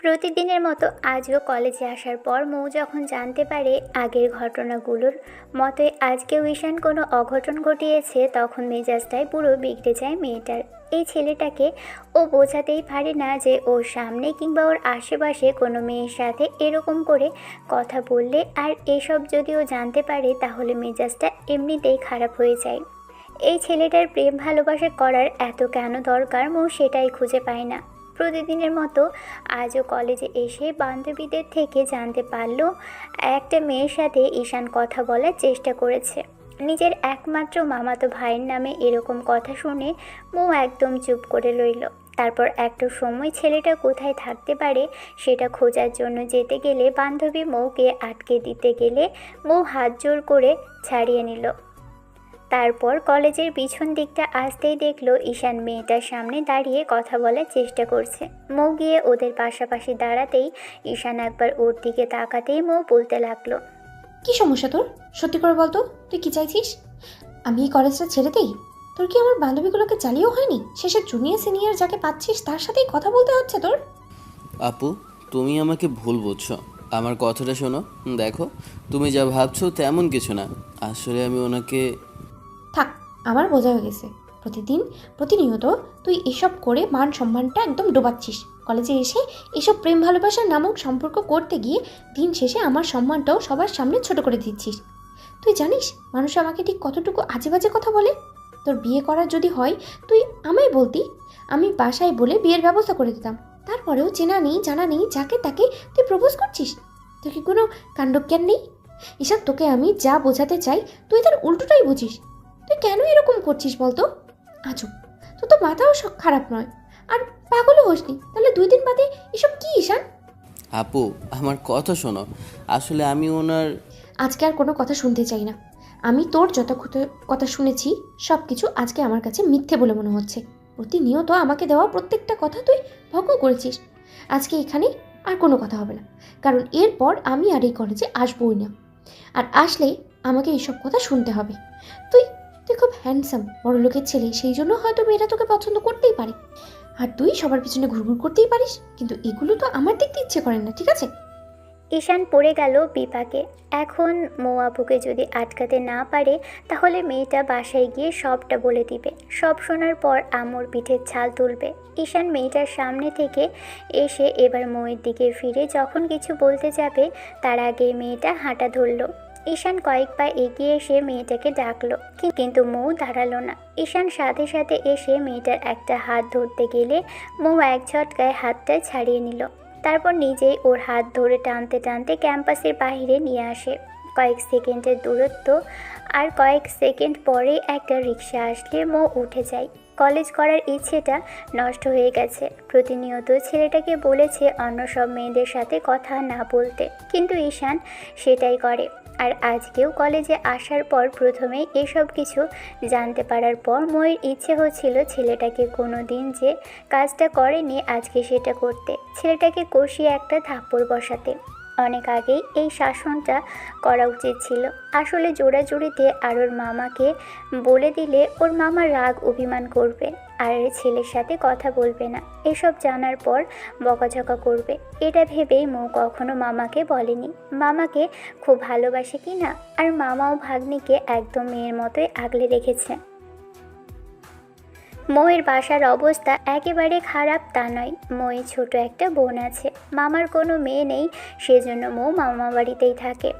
প্রতিদিনের মতো আজও কলেজে আসার পর মৌ যখন জানতে পারে আগের ঘটনাগুলোর মতোই আজকেও ঈশান কোনো অঘটন ঘটিয়েছে, তখন মেজাজটাই পুরো বিগড়ে যায় মেয়েটার। এই ছেলেটাকে ও বোঝাতেই পারে না যে ওর সামনে কিংবা ওর আশেপাশে কোনো মেয়ের সাথে এরকম করে কথা বললে আর এসব যদি ও জানতে পারে তাহলে মেজাজটা এমনিতেই খারাপ হয়ে যায়। এই ছেলেটার প্রেম ভালোবাসা করার এত কেন দরকার মৌ সেটাই খুঁজে পায় না। প্রতিদিনের মতো আজও কলেজে এসে বান্ধবীদের থেকে জানতে পারল একটা মেয়ের সাথে ঈশান কথা বলার চেষ্টা করেছে। নিজের একমাত্র মামাতো ভাইয়ের নামে এরকম কথা শুনে মৌ একদম চুপ করে রইল। তারপর একটা সময় ছেলেটা কোথায় থাকতে পারে সেটা খোঁজার জন্য যেতে গেলে বান্ধবী মৌকে আটকে দিতে গেলে মৌ হাত জোর করে ছাড়িয়ে নিল। তারপর কলেজের পিছন দিকটা আসতেই দেখলো ঈশান মেয়েটার সামনে দাঁড়িয়ে কথা বলার চেষ্টা করছে। মৌ গিয়ে ওদের পাশাপাশি দাঁড়াতেই ঈশান একবার ওর দিকে তাকাতেই মৌ বলতে লাগলো, কি সমস্যা তোর? সত্যি করে বলতো, তুই কি চাইছিস? আমি এই কলেজটা ছেড়ে দেই? তোর কি আমার বান্ধবীগুলোকে চালিয়েও হয়নি? শেষে জুনিয়র সিনিয়র যাকে পাচ্ছিস তার সাথেই কথা বলতে হচ্ছে তোর? আপু, তুমি আমাকে ভুল বুঝছো। আমার কথাটা শোনো। দেখো, তুমি যা ভাবছো তেমন কিছু না। আসলে আমি ওনাকে... থাক, আমার বোঝা হয়ে গেছে। প্রতিনিয়ত তুই এসব করে মান সম্মানটা একদম ডোবাচ্ছিস। কলেজে এসে এসব প্রেম ভালোবাসার নামক সম্পর্ক করতে গিয়ে দিন শেষে আমার সম্মানটাও সবার সামনে ছোট করে দিচ্ছিস। তুই জানিস মানুষ আমাকে ঠিক কতটুকু আজে বাজে কথা বলে? তোর বিয়ে করার যদি হয় তুই আমায় বলতি, আমি বাসায় বলে বিয়ের ব্যবস্থা করে দিতাম। তারপরেও চেনা নেই জানা নেই যাকে তাকে তুই প্রপোজ করছিস। তোর কি কোনো কাণ্ডজ্ঞান নেই? এসব তোকে আমি যা বোঝাতে চাই তুই তার উল্টোটাই বুঝিস। তুই কেন এরকম করছিস বলতো? আজব, তোর তো মাথাও খারাপ নয়, আর পাগলও হোসনি। তাহলে 2 দিন বাদে এসব কি ঈশান? আপু, আমার কথা শোনো। আসলে আমি ওনার... আজকে আর কোনো কথা শুনতে চাই না। আমি তোর যত কথা শুনেছি সব কিছু আজকে আমার কাছে মিথ্যে বলে মনে হচ্ছে। প্রতিনিয়ত আমাকে দেওয়া প্রত্যেকটা কথা তুই ভঙ্গ করেছিস। আজকে এখানে আর কোনো কথা হবে না, কারণ এরপর আমি আর এই কলেজে আসবই না। আর আসলে আমাকে এইসব কথা শুনতে হবে। তুই তুই খুব হ্যান্ডসাম, বড় লোকের ছেলে, সেই জন্য হয়তো মেয়েরা তোকে পছন্দ করতেই পারে। আর তুই সবার পিছনে ঘুরঘুর করতেই পারিস, কিন্তু এগুলো তো আমার দেখতে ইচ্ছে করে না, ঠিক আছে? ঈশান পড়ে গেল বিপাকে। এখন মৌ আপুকে যদি আটকাতে না পারে তাহলে মেয়েটা বাসায় গিয়ে সবটা বলে দিবে। সব শোনার পর আম্মুর পিঠের ছাল তুলবে। ঈশান মেয়েটার সামনে থেকে এসে এবার মৌয়ের দিকে ফিরে যখন কিছু বলতে যাবে তার আগে মেয়েটা হাঁটা ধরল। ঈশান কয়েক পা এগিয়ে এসে মেয়েটাকে ডাকলো, কিন্তু মৌ দাঁড়ালো না। ঈশান সাথে সাথে এসে মেয়েটার একটা হাত ধরতে গেলে মৌ এক ঝটকায় হাতটা ছাড়িয়ে নিল। তারপর নিজেই ওর হাত ধরে টানতে টানতে ক্যাম্পাসের বাইরে নিয়ে আসে। কয়েক সেকেন্ডের দূরত্ব, আর কয়েক সেকেন্ড পরে একটা রিক্সা আসলে মৌ উঠে যায়। কলেজ করার ইচ্ছেটা নষ্ট হয়ে গেছে। প্রতিনিয়ত ছেলেটাকে বলেছে অন্য সব মেয়েদের সাথে কথা না বলতে, কিন্তু ঈশান সেটাই করে। আর আজকেও কলেজে আসার পর প্রথমেই এসব কিছু জানতে পারার পর ময়ের ইচ্ছে হচ্ছিল ছেলেটাকে কোনো দিন যে কাজটা করেনি আজকে সেটা করতে, ছেলেটাকে কষিয়ে একটা থাপ্পড় বসাতে। অনেক আগেই এই শাসনটা করা উচিত ছিল। আসলে জোড়াজুড়িতে আর ওর মামাকে বলে দিলে ওর মামা রাগ অভিমান করবে আর ছেলের সাথে কথা বলবে না। এসব জানার পর বকাঝকা করবে, এটা ভেবেই মৌ কখনো মামাকে বলেনি মামাকে খুব ভালোবাসে কি না। আর মামাও ভাগ্নিকে একদম মেয়ের মতোই আগলে রেখেছে। মৌয়ের বাসার অবস্থা একেবারে খারাপ তা নয়। মৌয়ের ছোট একটা বোন আছে, মামার কোনো মেয়ে নেই, সেজন্য মৌ মামা বাড়িতেই থাকে।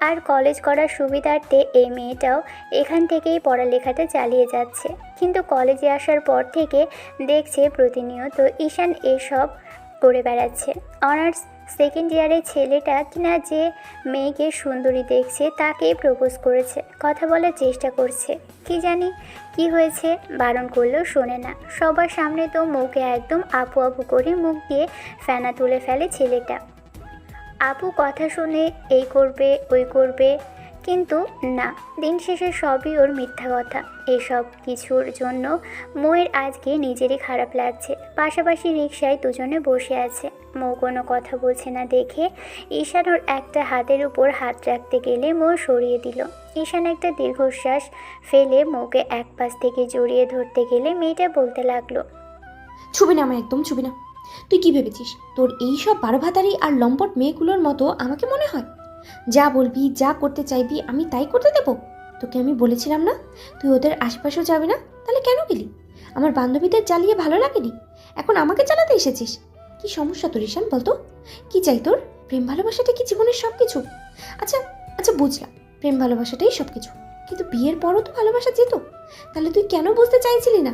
আর কলেজ করার সুবিধার্থে এই মেয়েটাও এখান থেকেই পড়ালেখাটা চালিয়ে যাচ্ছে। কিন্তু কলেজে আসার পর থেকে দেখছে প্রতিনিয়ত ঈশান এসব করে বেড়াচ্ছে। অনার্স সেকেন্ড ইয়ারের ছেলেটা কিনা যে মেয়েকে সুন্দরী দেখছে তাকেই প্রপোজ করেছে, কথা বলার চেষ্টা করছে। কি জানি কি হয়েছে, বারণ করলেও শোনে না। সবার সামনে তো মুখে একদম আপু আপু করে মুখ দিয়ে ফেনা তুলে ফেলে ছেলেটা। আপু কথা শুনে এই করবে ওই করবে, কিন্তু না, দিন শেষে সবই ওর মিথ্যা কথা। এসব কিছুর জন্য মৌয়ের আজকে নিজেরই খারাপ লাগছে। পাশাপাশি রিকশায় দুজনে বসে আছে। মৌ কোনো কথা বলছে না দেখে ঈশান ওর একটা হাতের উপর হাত রাখতে গেলে মৌ সরিয়ে দিল। ঈশান একটা দীর্ঘশ্বাস ফেলে মৌকে এক পাশ থেকে জড়িয়ে ধরতে গেলে মেয়েটা বলতে লাগলো, ছবি না, আমার একদম ছবি না। তুই কি ভেবেছিস তোর এই সব বারো ভাতারি আর লম্পট মেয়েগুলোর মতো আমাকে মনে হয়? যা বলবি, যা করতে চাইবি আমি তাই করতে দেবো? তোকে আমি বলেছিলাম না তুই ওদের আশেপাশেও যাবি না? তাহলে কেন গেলি? আমার বান্ধবীদের জ্বালিয়ে ভালো লাগেনি, এখন আমাকে জ্বালাতে এসেছিস? কি সমস্যা তোর ঈশান বলতো? কি চাই তোর? প্রেম ভালোবাসাটা কি জীবনের সব কিছু? আচ্ছা আচ্ছা বুঝলাম, প্রেম ভালোবাসাটাই সব কিছু, কিন্তু বিয়ের পরও তো ভালোবাসা যেত। তাহলে তুই কেন বুঝতে চাইছিলি না?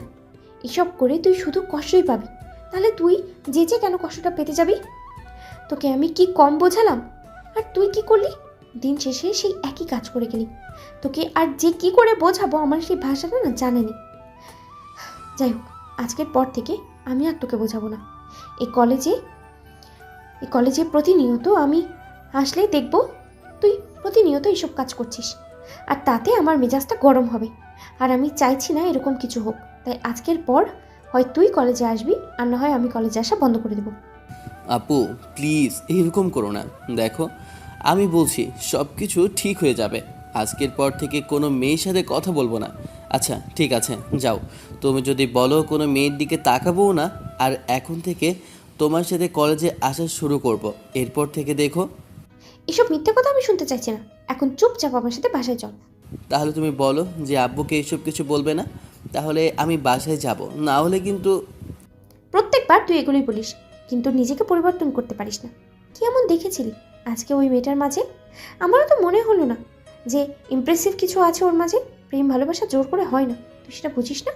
এসব করে তুই শুধু কষ্টই পাবি। তাহলে তুই যে কেন কষ্টটা পেতে যাবি? তোকে আমি কি কম বোঝালাম? আর তুই কি করলি? দিন শেষে সেই একই কাজ করে গেলি। তোকে আর যে কি করে বোঝাবো আমার সেই ভাষাটা না জানেনি। যাই হোক, আজকের পর থেকে আমি আর তোকে বোঝাবো না। এই কলেজে প্রতিনিয়ত আমি আসলেই দেখব তুই প্রতিনিয়ত এইসব কাজ করছিস, আর তাতে আমার মেজাজটা গরম হবে। আর আমি চাইছি না এরকম কিছু হোক। তাই আজকের পর হয় তুই কলেজে আসবি, আর না হয় আমি কলেজে আসা বন্ধ করে দেবো। আপু প্লিজ এরকম করো না। দেখো আমি বলছি সব কিছু ঠিক হয়ে যাবে। আজকের পর থেকে কোনো মেয়ের সাথে কথা বলবো না। আচ্ছা ঠিক আছে, যাও। তুমি যদি বলো কোনো মেয়ের দিকে তাকাবো না। আর এখন থেকে তোমার সাথে কলেজে আসা শুরু করব। এরপর থেকে দেখো। এসব মিথ্যে কথা আমি শুনতে চাইছি না। এখন চুপচাপ আমার সাথে বাসায় চল। তাহলে তুমি বলো যে আব্বুকে এইসব কিছু বলবে না, তাহলে আমি বাসায় যাব। না হলে কিন্তু প্রত্যেকবার তুই এগুলোই বলিস, কিন্তু নিজেকে পরিবর্তন করতে পারিস না। কি এমন দেখেছিলি আজকে ওই মেয়েটার মাঝে? আমারও তো মনে হলো না যে ইমপ্রেসিভ কিছু আছে ওর মাঝে। প্রেম ভালোবাসা জোর করে হয় না, তুই সেটা বুঝিস না?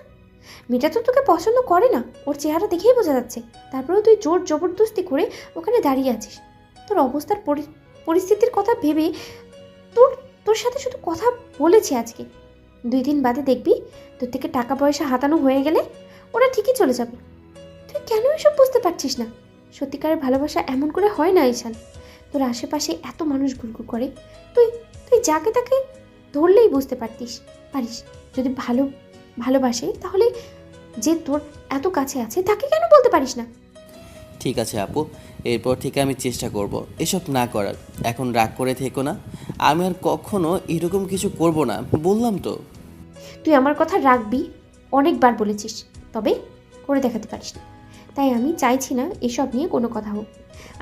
মেয়েটা তো তোকে পছন্দ করে না, ওর চেহারা দেখেই বোঝা যাচ্ছে। তারপরেও তুই জোর জবরদস্তি করে ওখানে দাঁড়িয়ে আছিস। তোর অবস্থার পরিস্থিতির কথা ভেবে তোর তোর সাথে শুধু কথা বলেছি আজকে। 2 দিন বাদে দেখবি তোর থেকে টাকা পয়সা হাতানো হয়ে গেলে ওরা ঠিকই চলে যাবে। তুই কেন এসব বুঝতে পারছিস না? সত্যিকারের ভালোবাসা এমন করে হয় না ঈশান। তোর আশেপাশে এত মানুষ ঘুরঘুর করে, তুই তুই যাকে তাকে ধরলেই বুঝতে পারিস। যদি ভালোবাসে তাহলে যে তোর এত কাছে আছে তাকে কেন বলতে পারিস না? ঠিক আছে আপু, এরপর থেকে আমি চেষ্টা করব এসব না করার। এখন রাগ করে থেকো না, আমি আর কখনো এরকম কিছু করব না, বললাম তো। তুই আমার কথা রাখবি অনেকবার বলেছিস, তবে করে দেখাতে পারিস না। তাই আমি চাইছি না এসব নিয়ে কোনো কথা হোক।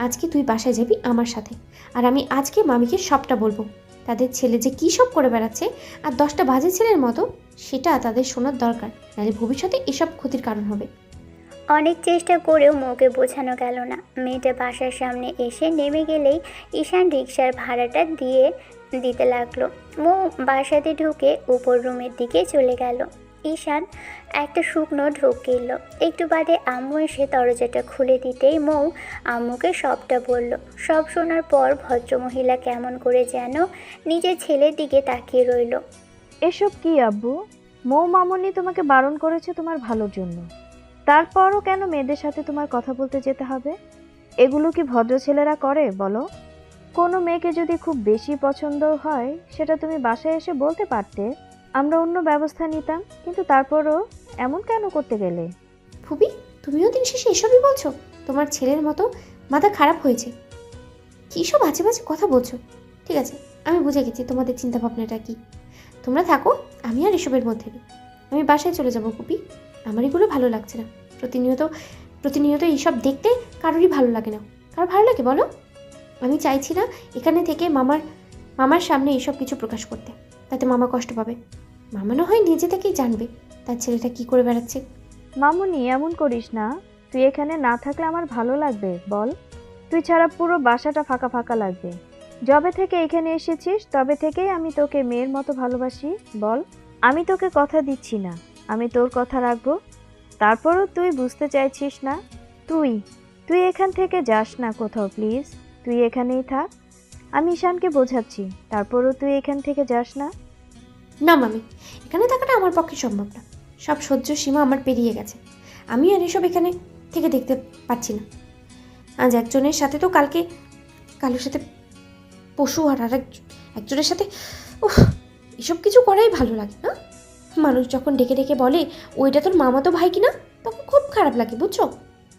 আজকে তুই বাসায় যাবি আমার সাথে, আর আমি আজকে মামিকে সবটা বলবো। তাদের ছেলে যে কী সব করে বেড়াচ্ছে আর 10টা বাজে ছেলের মতো, সেটা তাদের শোনার দরকার, নাহলে ভবিষ্যতে এসব ক্ষতির কারণ হবে। অনেক চেষ্টা করেও মৌকে বোঝানো গেল না। মেয়েটা বাসার সামনে এসে নেমে গেলেই ঈশান রিকশার ভাড়াটা দিতে লাগলো। মৌ বাসাতে ঢুকে উপর রুমের দিকে চলে গেল। ঈশান একটা শুকনো ঢোক গেল। একটু বাদে আম্মু এসে দরজাটা খুলে দিতেই মৌ আম্মুকে সবটা বলল। সব শোনার পর ভদ্রমহিলা কেমন করে যেন নিজের ছেলের দিকে তাকিয়ে রইল। এসব কি আব্বু? মৌ মামুনি তোমাকে বারণ করেছে তোমার ভালোর জন্য, তারপরও কেন মেয়েদের সাথে তোমার কথা বলতে যেতে হবে? এগুলো কি ভদ্র ছেলেরা করে বলো? কোনো মেয়েকে যদি খুব বেশি পছন্দ হয় সেটা তুমি বাসায় এসে বলতে পারতে, আমরা অন্য ব্যবস্থা নিতাম। কিন্তু তারপরও এমন কেন করতে গেলে? ফুবি, তুমিও দিন শেষে এসবই বলছো? তোমার ছেলের মতো মাথা খারাপ হয়েছে? কী সব আজে বাজে কথা বলছো? ঠিক আছে, আমি বুঝে গেছি তোমাদের চিন্তা ভাবনাটা কি। তোমরা থাকো, আমি আর এসবের মধ্যে নেই। আমি বাসায় চলে যাবো ফুপি। আমার এগুলো ভালো লাগছে না। প্রতিনিয়ত এইসব দেখতে কারোরই ভালো লাগে না। কারো ভালো লাগে বলো? আমি চাইছি না এখানে থেকে মামার সামনে এইসব কিছু প্রকাশ করতে, তাতে মামা কষ্ট পাবে। মামা না হয় নিজে থেকেই জানবে তার ছেলেটা কি করে বেড়াচ্ছে। মামুনি এমন করিস না, তুই এখানে না থাকলে আমার ভালো লাগবে বল? তুই ছাড়া পুরো বাসাটা ফাঁকা ফাঁকা লাগবে। যবে থেকে এখানে এসেছিস তবে থেকেই আমি তোকে মেয়ের মতো ভালোবাসি বল। আমি তোকে কথা দিচ্ছি না আমি তোর কথা রাখবো, তারপরও তুই বুঝতে চাইছিস না। তুই এখান থেকে যাস না কোথাও প্লিজ, তুই এখানেই থাক। আমি ঈশানকে বোঝাচ্ছি, তারপরও তুই এখান থেকে যাস না। না মামি, এখানে থাকাটা আমার পক্ষে সম্ভব না। সব সহ্য সীমা আমার পেরিয়ে গেছে। আমি আর এসব এখানে থেকে দেখতে পাচ্ছি না। আজ একজনের সাথে তো কালোর সাথে পশু, আর একজনের সাথে এসব কিছু করাই ভালো লাগে না। মানুষ যখন ডেকে ডেকে বলে ওইটা তোর মামাতো ভাই কিনা, তখন খুব খারাপ লাগে বুঝছো।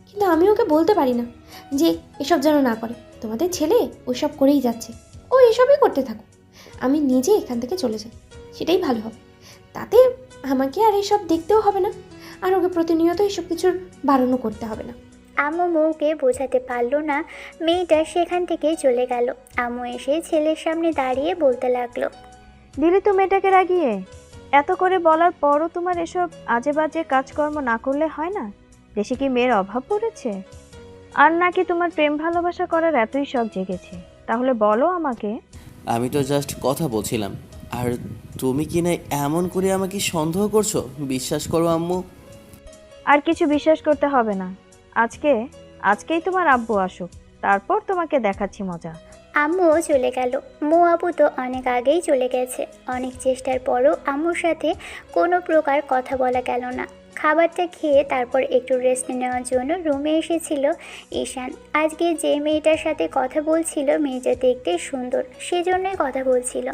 কিন্তু আমি ওকে বলতে পারি না যে এসব যেন না করে। তোমাদের ছেলে ওইসব করেই যাচ্ছে, ও এসবই করতে থাকো। আমি নিজে এখান থেকে চলে যাই, সেটাই ভালো হবে। তাতে আমাকে আর এসব দেখতেও হবে না, আর ওকে প্রতিনিয়ত এসব কিছুর বারণও করতে হবে না। আম্মু মৌকে বোঝাতে পারলো না, মেয়েটা সেখান থেকে চলে গেল। আম্মু এসে ছেলের সামনে দাঁড়িয়ে বলতে লাগলো, দিলি তো মেয়েটাকে রাগিয়ে। এত করে বলার পরও তোমার এসব আজে বাজে কাজকর্ম না করলে হয় না? দেশে কি মেয়ের অভাব পড়েছে? আর নাকি তোমার প্রেম ভালোবাসা করার এতই শখ জেগেছে? তাহলে বলো আমাকে। আমি তো জাস্ট কথা বলছিলাম। আর তুমি কি না এমন করে আমাকে সন্দেহ করছো? বিশ্বাস করো আম্মু। আর কিছু বিশ্বাস করতে হবে না। আজকেই তোমার আব্বু আসুক, তারপর তোমাকে দেখাচ্ছি মজা। আম্মুও চলে গেল। মৌ আপু তো অনেক আগেই চলে গেছে। অনেক চেষ্টার পরও আম্মুর সাথে কোনো প্রকার কথা বলা গেল না। খাবারটা খেয়ে তারপর একটু রেস্ট নেওয়ার জন্য রুমে এসেছিল ঈশান। আজকে যে মেয়েটার সাথে কথা বলছিল, মেয়েটা দেখতে সুন্দর, সেজন্যই কথা বলছিল।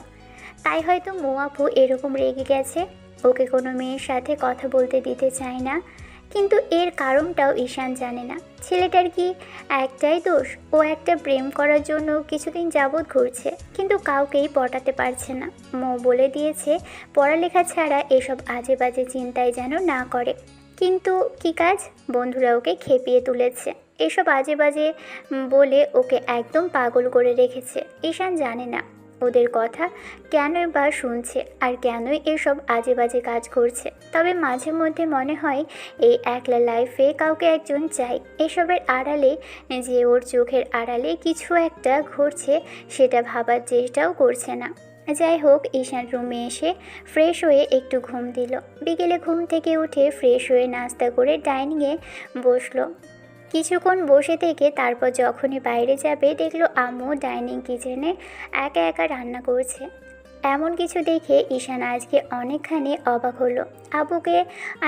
তাই হয়তো মৌ আপু এরকম রেগে গেছে, ওকে কোনো মেয়ের সাথে কথা বলতে দিতে চায় না। কিন্তু এর কারণটাও ঈশান জানে না। ছেলেটার কি একটাই দোষ? ও একটা প্রেম করার জন্য কিছুদিন যাবৎ ঘুরছে, কিন্তু কাউকেই পটাতে পারছে না। মৌ বলে দিয়েছে পড়ালেখা ছাড়া এসব আজে বাজে চিন্তায় যেন না করে। কিন্তু কি কাজ? বন্ধুরা ওকে খেপিয়ে তুলেছে, এসব আজে বাজে বলে ওকে একদম পাগল করে রেখেছে। ঈশান জানে না ওদের কথা কেনই বা শুনছে আর কেনই এসব আজে বাজে কাজ করছে। তবে মাঝে মধ্যে মনে হয় এই একলা লাইফে কাউকে একজন চাই, এসবের আড়ালে যে ওর চোখের আড়ালে কিছু একটা ঘটছে সেটা ভাবার চেষ্টাও করছে না। যাই হোক, ঈশান রুমে এসে ফ্রেশ হয়ে একটু ঘুম দিল। বিকেলে ঘুম থেকে উঠে ফ্রেশ হয়ে নাস্তা করে ডাইনিংয়ে বসলো। কিছুক্ষণ বসে থেকে তারপর যখনই বাইরে যাবে, দেখলো আম্মু ডাইনিং কিচেনে একা একা রান্না করছে। এমন কিছু দেখে ঈশান আজকে অনেকখানি অবাক হলো। আব্বুকে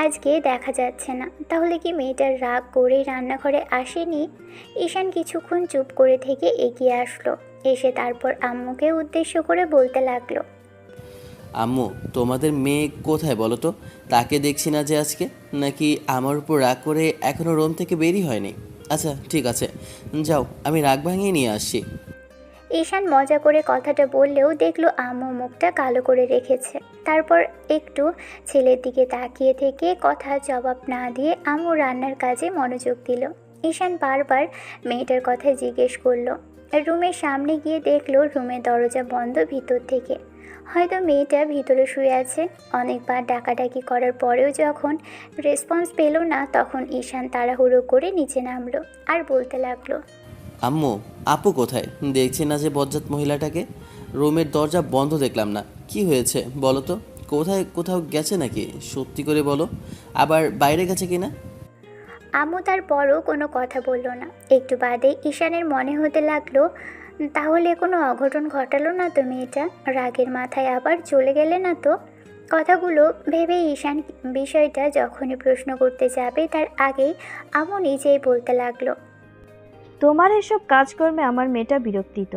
আজকে দেখা যাচ্ছে না, তাহলে কি মেয়েটার রাগ করেই রান্নাঘরে আসেনি? ঈশান কিছুক্ষণ চুপ করে থেকে এগিয়ে আসলো। এসে তারপর আম্মুকে উদ্দেশ্য করে বলতে লাগলো, আম্মু, তোমাদের মেয়ে কোথায় বলো তো? তাকে দেখছি না যে আজকে। নাকি আমার উপর রাগ করে এখনও রুম থেকে বেরই হয়নি? আচ্ছা ঠিক আছে, যাও, আমি রাগ ভাঙিয়ে নিয়ে আসছি। ঈশান মজা করে কথাটা বললেও দেখলো আম্মু মুখটা কালো করে রেখেছে। তারপর একটু ছেলের দিকে তাকিয়ে থেকে কথা জবাব না দিয়ে আম্মু রান্নার কাজে মনোযোগ দিল। ঈশান বারবার মেয়েটার কথা জিজ্ঞেস করলো। রুমের সামনে গিয়ে দেখলো রুমের দরজা বন্ধ ভিতর থেকে। হয়তো মেয়েটা ভিতরে শুয়ে আছে। অনেকবার ডাকাডাকি করার পরেও যখন রেসপন্স পেল না, তখন ঈশান তাড়াহুড়ো করে নিচে নামলো আর বলতে লাগলো, আম্মু, আপু কোথায়? দেখছি না যে বজ্জাত মহিলাটাকে। রুমের দরজা বন্ধ দেখলাম না। কি হয়েছে বলো তো? কোথাও গেছে নাকি? সত্যি করে বলো, আবার বাইরে গেছে কিনা? আম্মু তারপরও কোনো কথা বলল না। একটু বাদে ঈশানের মনে হতে লাগলো, তাহলে কোনো অঘটন ঘটালো না তো মেয়েটা? রাগের মাথায় আবার চলে গেলে না তো? কথাগুলো ভেবে ঈশান বিষয়টা যখনই প্রশ্ন করতে যাবে তার আগেই আম্মু নিজেই বলতে লাগলো, তোমার এসব কাজকর্মে আমার মেয়েটা বিরক্তিত,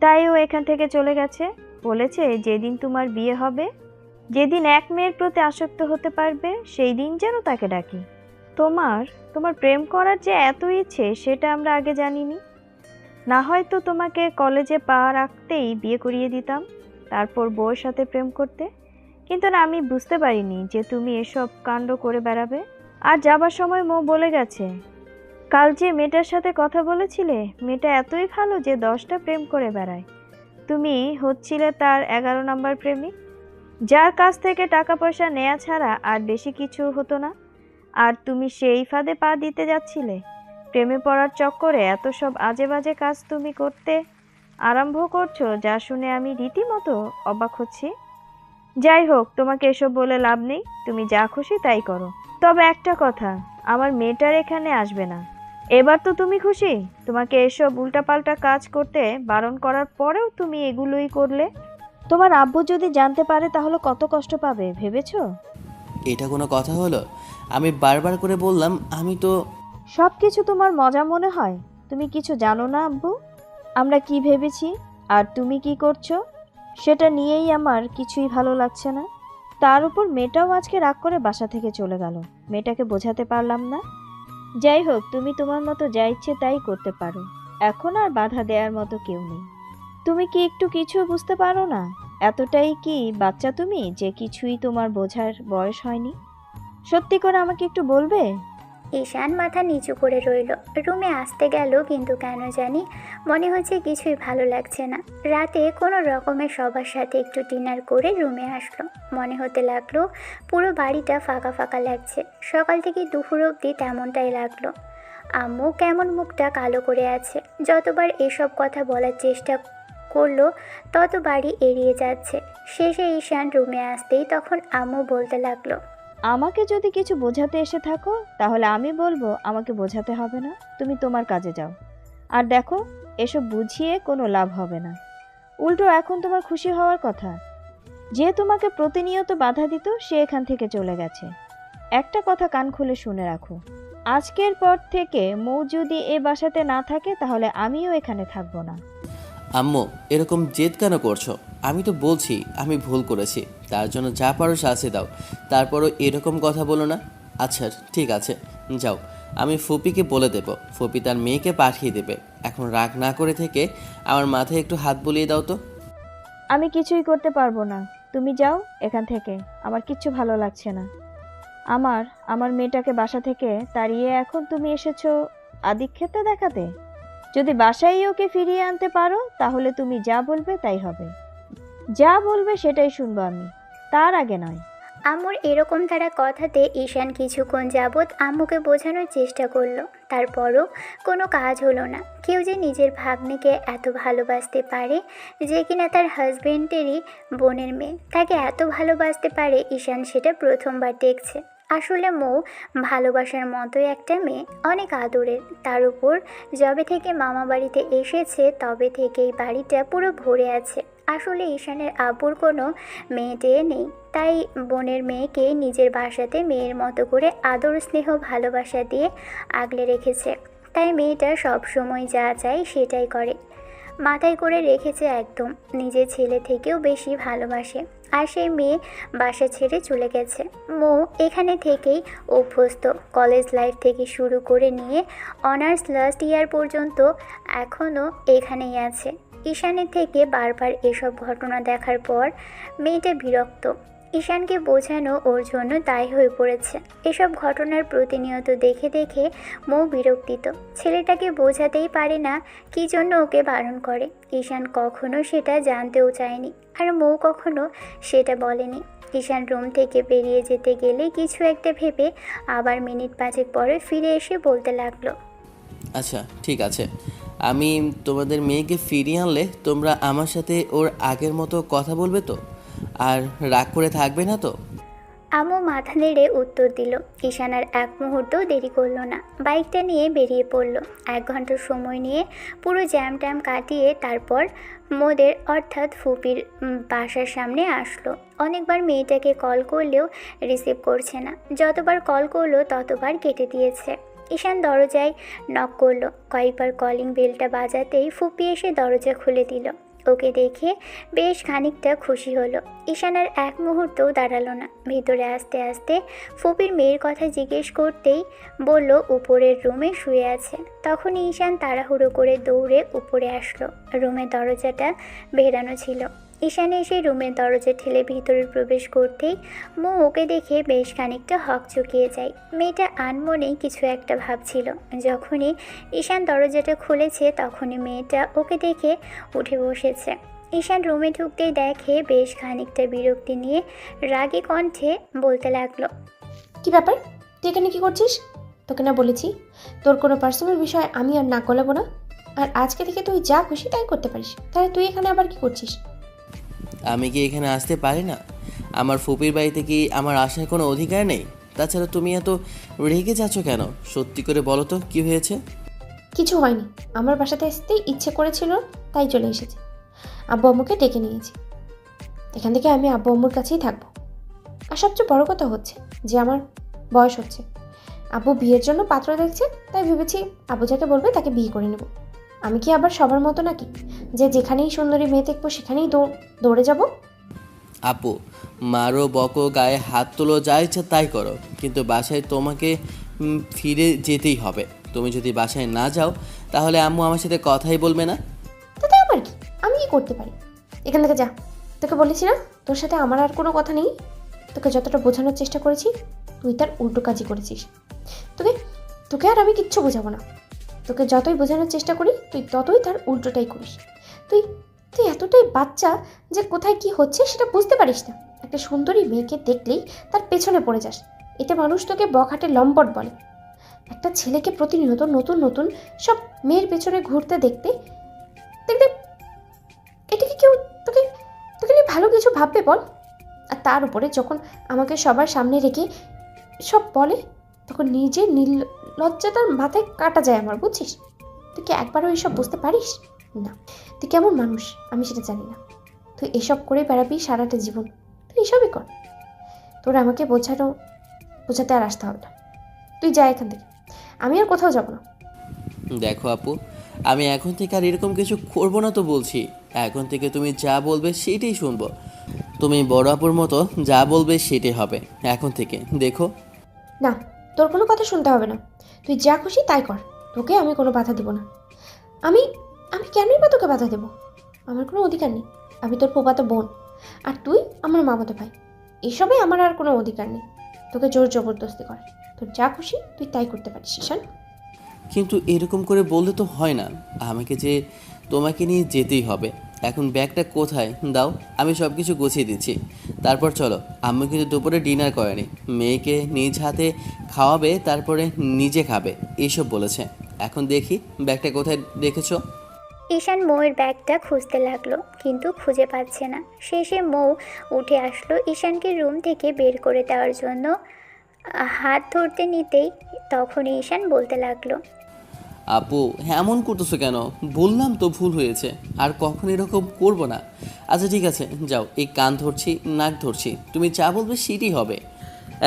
তাই ও এখান থেকে চলে গেছে। বলেছে যেদিন তোমার বিয়ে হবে, যেদিন এক মেয়ের প্রতি আসক্ত হতে পারবে, সেই দিন যেন তাকে ডাকি। তোমার প্রেম করার যে এত ইচ্ছে সেটা আমরা আগে জানিনি। না হয়তো তোমাকে কলেজে পা রাখতেই বিয়ে করিয়ে দিতাম, তারপর বউয়ের সাথে প্রেম করতে। কিন্তু না, আমি বুঝতে পারিনি যে তুমি এসব কাণ্ড করে বেড়াবে। আর যাবার সময় মৌ বলে গেছে, কাল যে মেয়েটার সাথে কথা বলেছিলে, মেয়েটা এতই ভালো যে 10টা প্রেম করে বেড়ায়। তুমি হচ্ছিলে তার 11 নম্বর প্রেমিক, যার কাছ থেকে টাকা পয়সা নেয়া ছাড়া আর বেশি কিছু হতো না। আর তুমি সেই ফাঁদে পা দিতে যাচ্ছিলে। প্রেমে পড়ার চক্করে এত সব আজে বাজে কাজ তুমি করতে আরম্ভ করছো, যা শুনে আমি রীতিমতো অবাক হচ্ছি। যাই হোক, তোমাকে এসব বলে লাভ নেই, তুমি যা খুশি তাই করো। তবে একটা কথা, আমার মেয়েটার এখানে আসবে না। এবার তো তুমি খুশি? তোমাকে এসব উল্টাপাল্টা কাজ করতে বারণ করার পরেও তুমি এগুলোই করলে। তোমার আব্বু যদি জানতে পারে তাহলে কত কষ্ট পাবে ভেবেছো? এটা কোনো কথা হলো? আমি বারবার করে বললাম আমি তো। সব কিছু তোমার মজা মনে হয়? তুমি কিছু জানো না আব্বু, আমরা কি ভেবেছি আর তুমি কি করছো সেটা নিয়েই আমার কিছুই ভালো লাগছে না। তার উপর মেয়েটাও আজকে রাগ করে বাসা থেকে চলে গেল। মেয়েটাকে বোঝাতে পারলাম না। যাই হোক, তুমি তোমার মতো যা ইচ্ছে তাই করতে পারো, এখন আর বাধা দেওয়ার মতো কেউ নেই। তুমি কি একটু কিছু বুঝতে পারো না? এতটাই কি বাচ্চা তুমি যে কিছুই তোমার বোঝার বয়স হয়নি? সত্যি করে আমাকে একটু বলবে, ঈশান মাথা নিচু করে রইল। রুমে আসতে গেল, কিন্তু কেন জানি মনে হচ্ছে কিছুই ভালো লাগছে না। রাতে কোনো রকমের সবার সাথে একটু ডিনার করে রুমে আসলো। মনে হতে লাগলো পুরো বাড়িটা ফাঁকা ফাঁকা লাগছে। সকাল থেকে দুপুর অবধি তেমনটাই লাগলো। আম্মু কেমন মুখটা কালো করে আছে। যতবার এসব কথা বলার চেষ্টা করলো ততবারই এড়িয়ে যাচ্ছে। শেষে ঈশান রুমে আসতেই তখন আম্মু বলতে লাগলো, আমাকে যদি কিছু বোঝাতে এসে থাকো তাহলে আমি বলবো আমাকে বোঝাতে হবে না, তুমি তোমার কাজে যাও। আর দেখো, এসব বুঝিয়ে কোনো লাভ হবে না। উল্টো এখন তোমার খুশি হওয়ার কথা। যে তোমাকে প্রতিনিয়ত বাধা দিত সে এখান থেকে চলে গেছে। একটা কথা কান খুলে শুনে রাখো, আজকের পর থেকে মৌ যদি এ বাসাতে না থাকে তাহলে আমিও এখানে থাকবো না। আম্মু এরকম জেদ কেন করছো? আমি তো বলছি আমি ভুল করেছি, তার জন্য যা পারো শাস্তি দাও, তারপরও এরকম কথা বলো না। আচ্ছা ঠিক আছে, যাও, আমি ফুপিকে বলে দেব, ফুপি তার মেয়েকে পাঠিয়ে দেবে। এখন রাগ না করে থেকে আমার মাথায় একটু হাত বুলিয়ে দাও তো। আমি কিছুই করতে পারবো না, তুমি যাও এখান থেকে। আমার কিচ্ছু ভালো লাগছে না। আমার মেয়েটাকে বাসা থেকে তাড়িয়ে এখন তুমি এসেছো আদিক্ষেতা দেখাতে। যদি বাসায় ওকে ফিরিয়ে আনতে পারো তাহলে তুমি যা বলবে তাই হবে। যা বলবে সেটাই শুনবো আমি, তার আগে নয়। আম্মুর এরকম তারা কথাতে ঈশান কিছুক্ষণ যাবৎ আম্মুকে বোঝানোর চেষ্টা করলো। তারপরও কোনো কাজ হলো না। কেউ যে নিজের ভাগ্নিকে এত ভালোবাসতে পারে, যে কিনা তার হাজবেন্ডেরই বোনের মেয়ে, তাকে এত ভালোবাসতে পারে, ঈশান সেটা প্রথমবার দেখছে। আসলে মৌ ভালোবাসার মতোই একটা মেয়ে, অনেক আদরের। তার উপর যবে থেকে মামা বাড়িতে এসেছে তবে থেকেই বাড়িটা পুরো ভরে আছে। আসলে ঈশানের আব্বুর কোনো মেয়ে নেই, তাই বোনের মেয়েকে নিজের বাসাতে মেয়ের মতো করে আদর স্নেহ ভালোবাসা দিয়ে আগলে রেখেছে। তাই মেয়েটা সব সময় যা চায় সেটাই করে, মাথায় করে রেখেছে একদম। নিজের ছেলে থেকেও বেশি ভালোবাসে। আর সেই মেয়ে বাসা ছেড়ে চলে গেছে। মৌ এখানে থেকেই অভ্যস্ত। কলেজ লাইফ থেকে শুরু করে নিয়ে অনার্স লাস্ট ইয়ার পর্যন্ত এখনও এখানেই আছে। ঈশানের থেকে বারবার এসব ঘটনা দেখার পর মেয়েটা বিরক্ত। ঈশানকে বোঝানো ওর জন্য দায় হয়ে পড়েছে। এসব ঘটনার প্রতিনিয়ত দেখে দেখে মৌ বিরক্তিত। ছেলেটাকে বোঝাতেই পারে না কী জন্য ওকে বারণ করে। ঈশান কখনো সেটা জানতেও চায়নি, আর মৌ কখনো সেটা বলেনি। ঈশান রুম থেকে বেরিয়ে যেতে গেলে কিছু একটা ভেবে আবার মিনিট 5 পরে ফিরে এসে বলতে লাগলো, আচ্ছা ঠিক আছে, আমি তোমাদের মেয়েকে ফিরিয়ে আনলে তোমরা আমার সাথে ওর আগের মতো কথা বলবে তো? আর রাগ করে থাকবে না তো? আম্মু মাথা নেড়ে উত্তর দিল। ঈশান আর এক মুহূর্তও দেরি করলো না, বাইকটা নিয়ে বেরিয়ে পড়ল। 1 ঘন্টা সময় নিয়ে পুরো জ্যাম ট্যাম কাটিয়ে তারপর মোদের অর্থাৎ ফুপির বাসার সামনে আসলো। অনেকবার মেয়েটাকে কল করলেও রিসিভ করছে না। যতবার কল করলো ততবার কেটে দিয়েছে। ঈশান দরজায় নক করলো। কয়েকবার কলিং বেলটা বাজাতেই ফুপি এসে দরজা খুলে দিল। ওকে দেখে বেশ খানিকটা খুশি হলো। ঈশান আর এক মুহূর্তও দাঁড়ালো না। ভিতরে আসতে আসতে ফুপির মেয়ের কথা জিজ্ঞেস করতেই বলল উপরের রুমে শুয়ে আছে। তখনই ঈশান তাড়াহুড়ো করে দৌড়ে উপরে আসলো। রুমের দরজাটা ভেড়ানো ছিল। ঈশান এসে রুমের দরজা ঠেলে ভিতরে প্রবেশ করতেই মৌ ওকে দেখে বেশ খানিকটা হকচকিয়ে যায়। মেয়েটা আনমনেই কিছু একটা ভাবছিল। যখনই ঈশান দরজাটা খুলেছে তখনই মেয়েটা ওকে দেখে উঠে বসেছে। ঈশান রুমে ঢুকতেই দেখে বেশ খানিকটা বিরক্তি নিয়ে রাগী কণ্ঠে বলতে লাগলো, কি ব্যাপার, তুই এখানে কি করছিস? তোকে না বলেছি তোর কোনো পার্সোনাল বিষয় আমি আর নাক গলাবো না। আর আজকে থেকে তুই যা খুশি তাই করতে পারিস, তাহলে তুই এখানে আবার কি করছিস? আমি কি এখানে আসতে পারি না? আমার ফুপির বাড়িতে কি আমার আসার কোনো অধিকার নেই? তাছাড়া তুমি এত রেগে যাচ্ছ কেন? সত্যি করে বলো তো কি হয়েছে? কিছু হয়নি, আমার বাসাতে আসতেই ইচ্ছে করেছিল তাই চলে এসেছি। আব্বু আম্মুকে ডেকে নিয়েছি। এখান থেকে আমি আব্বু আম্মুর কাছেই থাকবো। আর সবচেয়ে বড় কথা হচ্ছে যে আমার বয়স হচ্ছে, আব্বু বিয়ের জন্য পাত্র দেখছে, তাই ভেবেছি আব্বু যাকে বলবে তাকে বিয়ে করে নেব। আমি কি আবার সবার মতো নাকি যে যেখানেই সুন্দরী মেয়ে দেখবো সেখানেই দৌড়ে যাব? আপু, মারো বকো গায়ে হাত তোলো, যা ইচ্ছা তাই করো, কিন্তু বাসায় তোমাকে ফিরে যেতেই হবে। তুমি যদি বাসায় না যাও তাহলে আম্মু আমার সাথে কথাই বলবে না। তাতে আমার কি, আমি কি করতে পারি? এখান থেকে যা। তোকে বলেছি না তোর সাথে আমার আর কোনো কথা নেই। তোকে যতটা বোঝানোর চেষ্টা করেছি তুই তার উল্টো কাজই করেছিস। তোকে তোকে আর আমি কিচ্ছু বোঝাবো না। তোকে যতই বোঝানোর চেষ্টা করি তুই ততই তার উল্টোটাই করিস। তুই তুই এতটাই বাচ্চা যে কোথায় কি হচ্ছে সেটা বুঝতে পারিস না। একটা সুন্দরী মেয়েকে দেখলেই তার পেছনে পড়ে যাস। এতে মানুষ তোকে বখাটে লম্পট বলে। একটা ছেলেকে প্রতিনিয়ত নতুন নতুন সব মেয়ের পেছনে ঘুরতে দেখতে দেখতে এটাকে কেউ তোকে তোকে নিয়ে ভালো কিছু ভাববে বল? আর তার উপরে যখন আমাকে সবার সামনে রেখে সব বলে তখন নিজের নির্লজ্জতার মাথায় কাটা যায় আমার, বুঝছিস? তুই কি একবারও এইসব বুঝতে পারিস না? তুই কেমন মানুষ আমি সেটা জানি না। তুই এসব করে বেড়াবি সারাটা জীবন। তুই এসবই কর। তোর আমাকে বোঝাতে আর আসতে হবে না। তুই যা এখান থেকে, আমি আর কোথাও যাব না। দেখো আপু, আমি এখন থেকে আর এরকম কিছু করবো না তো বলছি। এখন থেকে তুমি যা বলবে সেটাই শুনবো। তুমি বড় আপুর মতো যা বলবে সেটাই হবে এখন থেকে, দেখো। না, তোর কোনো কথা শুনতে হবে না। তুই যা খুশি তাই কর। তোকে আমি কোনো বাধা দেব না। আমি আমি কেনই বা তোকে বাধা দেব? আমার কোনো অধিকার নেই। আমি তোর ফুফাতো বোন আর তুই আমার মামাতো ভাই। এসবে আমার আর কোনো অধিকার নেই তোকে জোর জবরদস্তি করে। তোর যা খুশি তুই তাই করতে পারিস ঈশান। কিন্তু এরকম করে বললে তো হয় না। আমাকে যে তোমাকে নিয়ে যেতেই হবে। এখন ব্যাগটা কোথায় দাও, আমি সব কিছু গুছিয়ে দিচ্ছি। তারপর চলো। আম্মু কিন্তু দুপুরে ডিনার করেনি, মেয়েকে নিজ হাতে খাওয়াবে, তারপরে নিজে খাবে এইসব বলেছে। এখন দেখি ব্যাগটা কোথায় রেখেছো। ঈশান মৌয়ের ব্যাগটা খুঁজতে লাগলো কিন্তু খুঁজে পাচ্ছে না। শেষে মৌ উঠে আসলো ঈশানকে রুম থেকে বের করে দেওয়ার জন্য। হাত ধরতে নিতেই তখনই ঈশান বলতে লাগলো, আপু এমন করতেছো কেন? বললাম তো ভুল হয়েছে, আর কখন এরকম করবো না। আচ্ছা ঠিক আছে, যাও। এই কান ধরছি, নাক ধরছি, তুমি যা বলবে সেটাই হবে।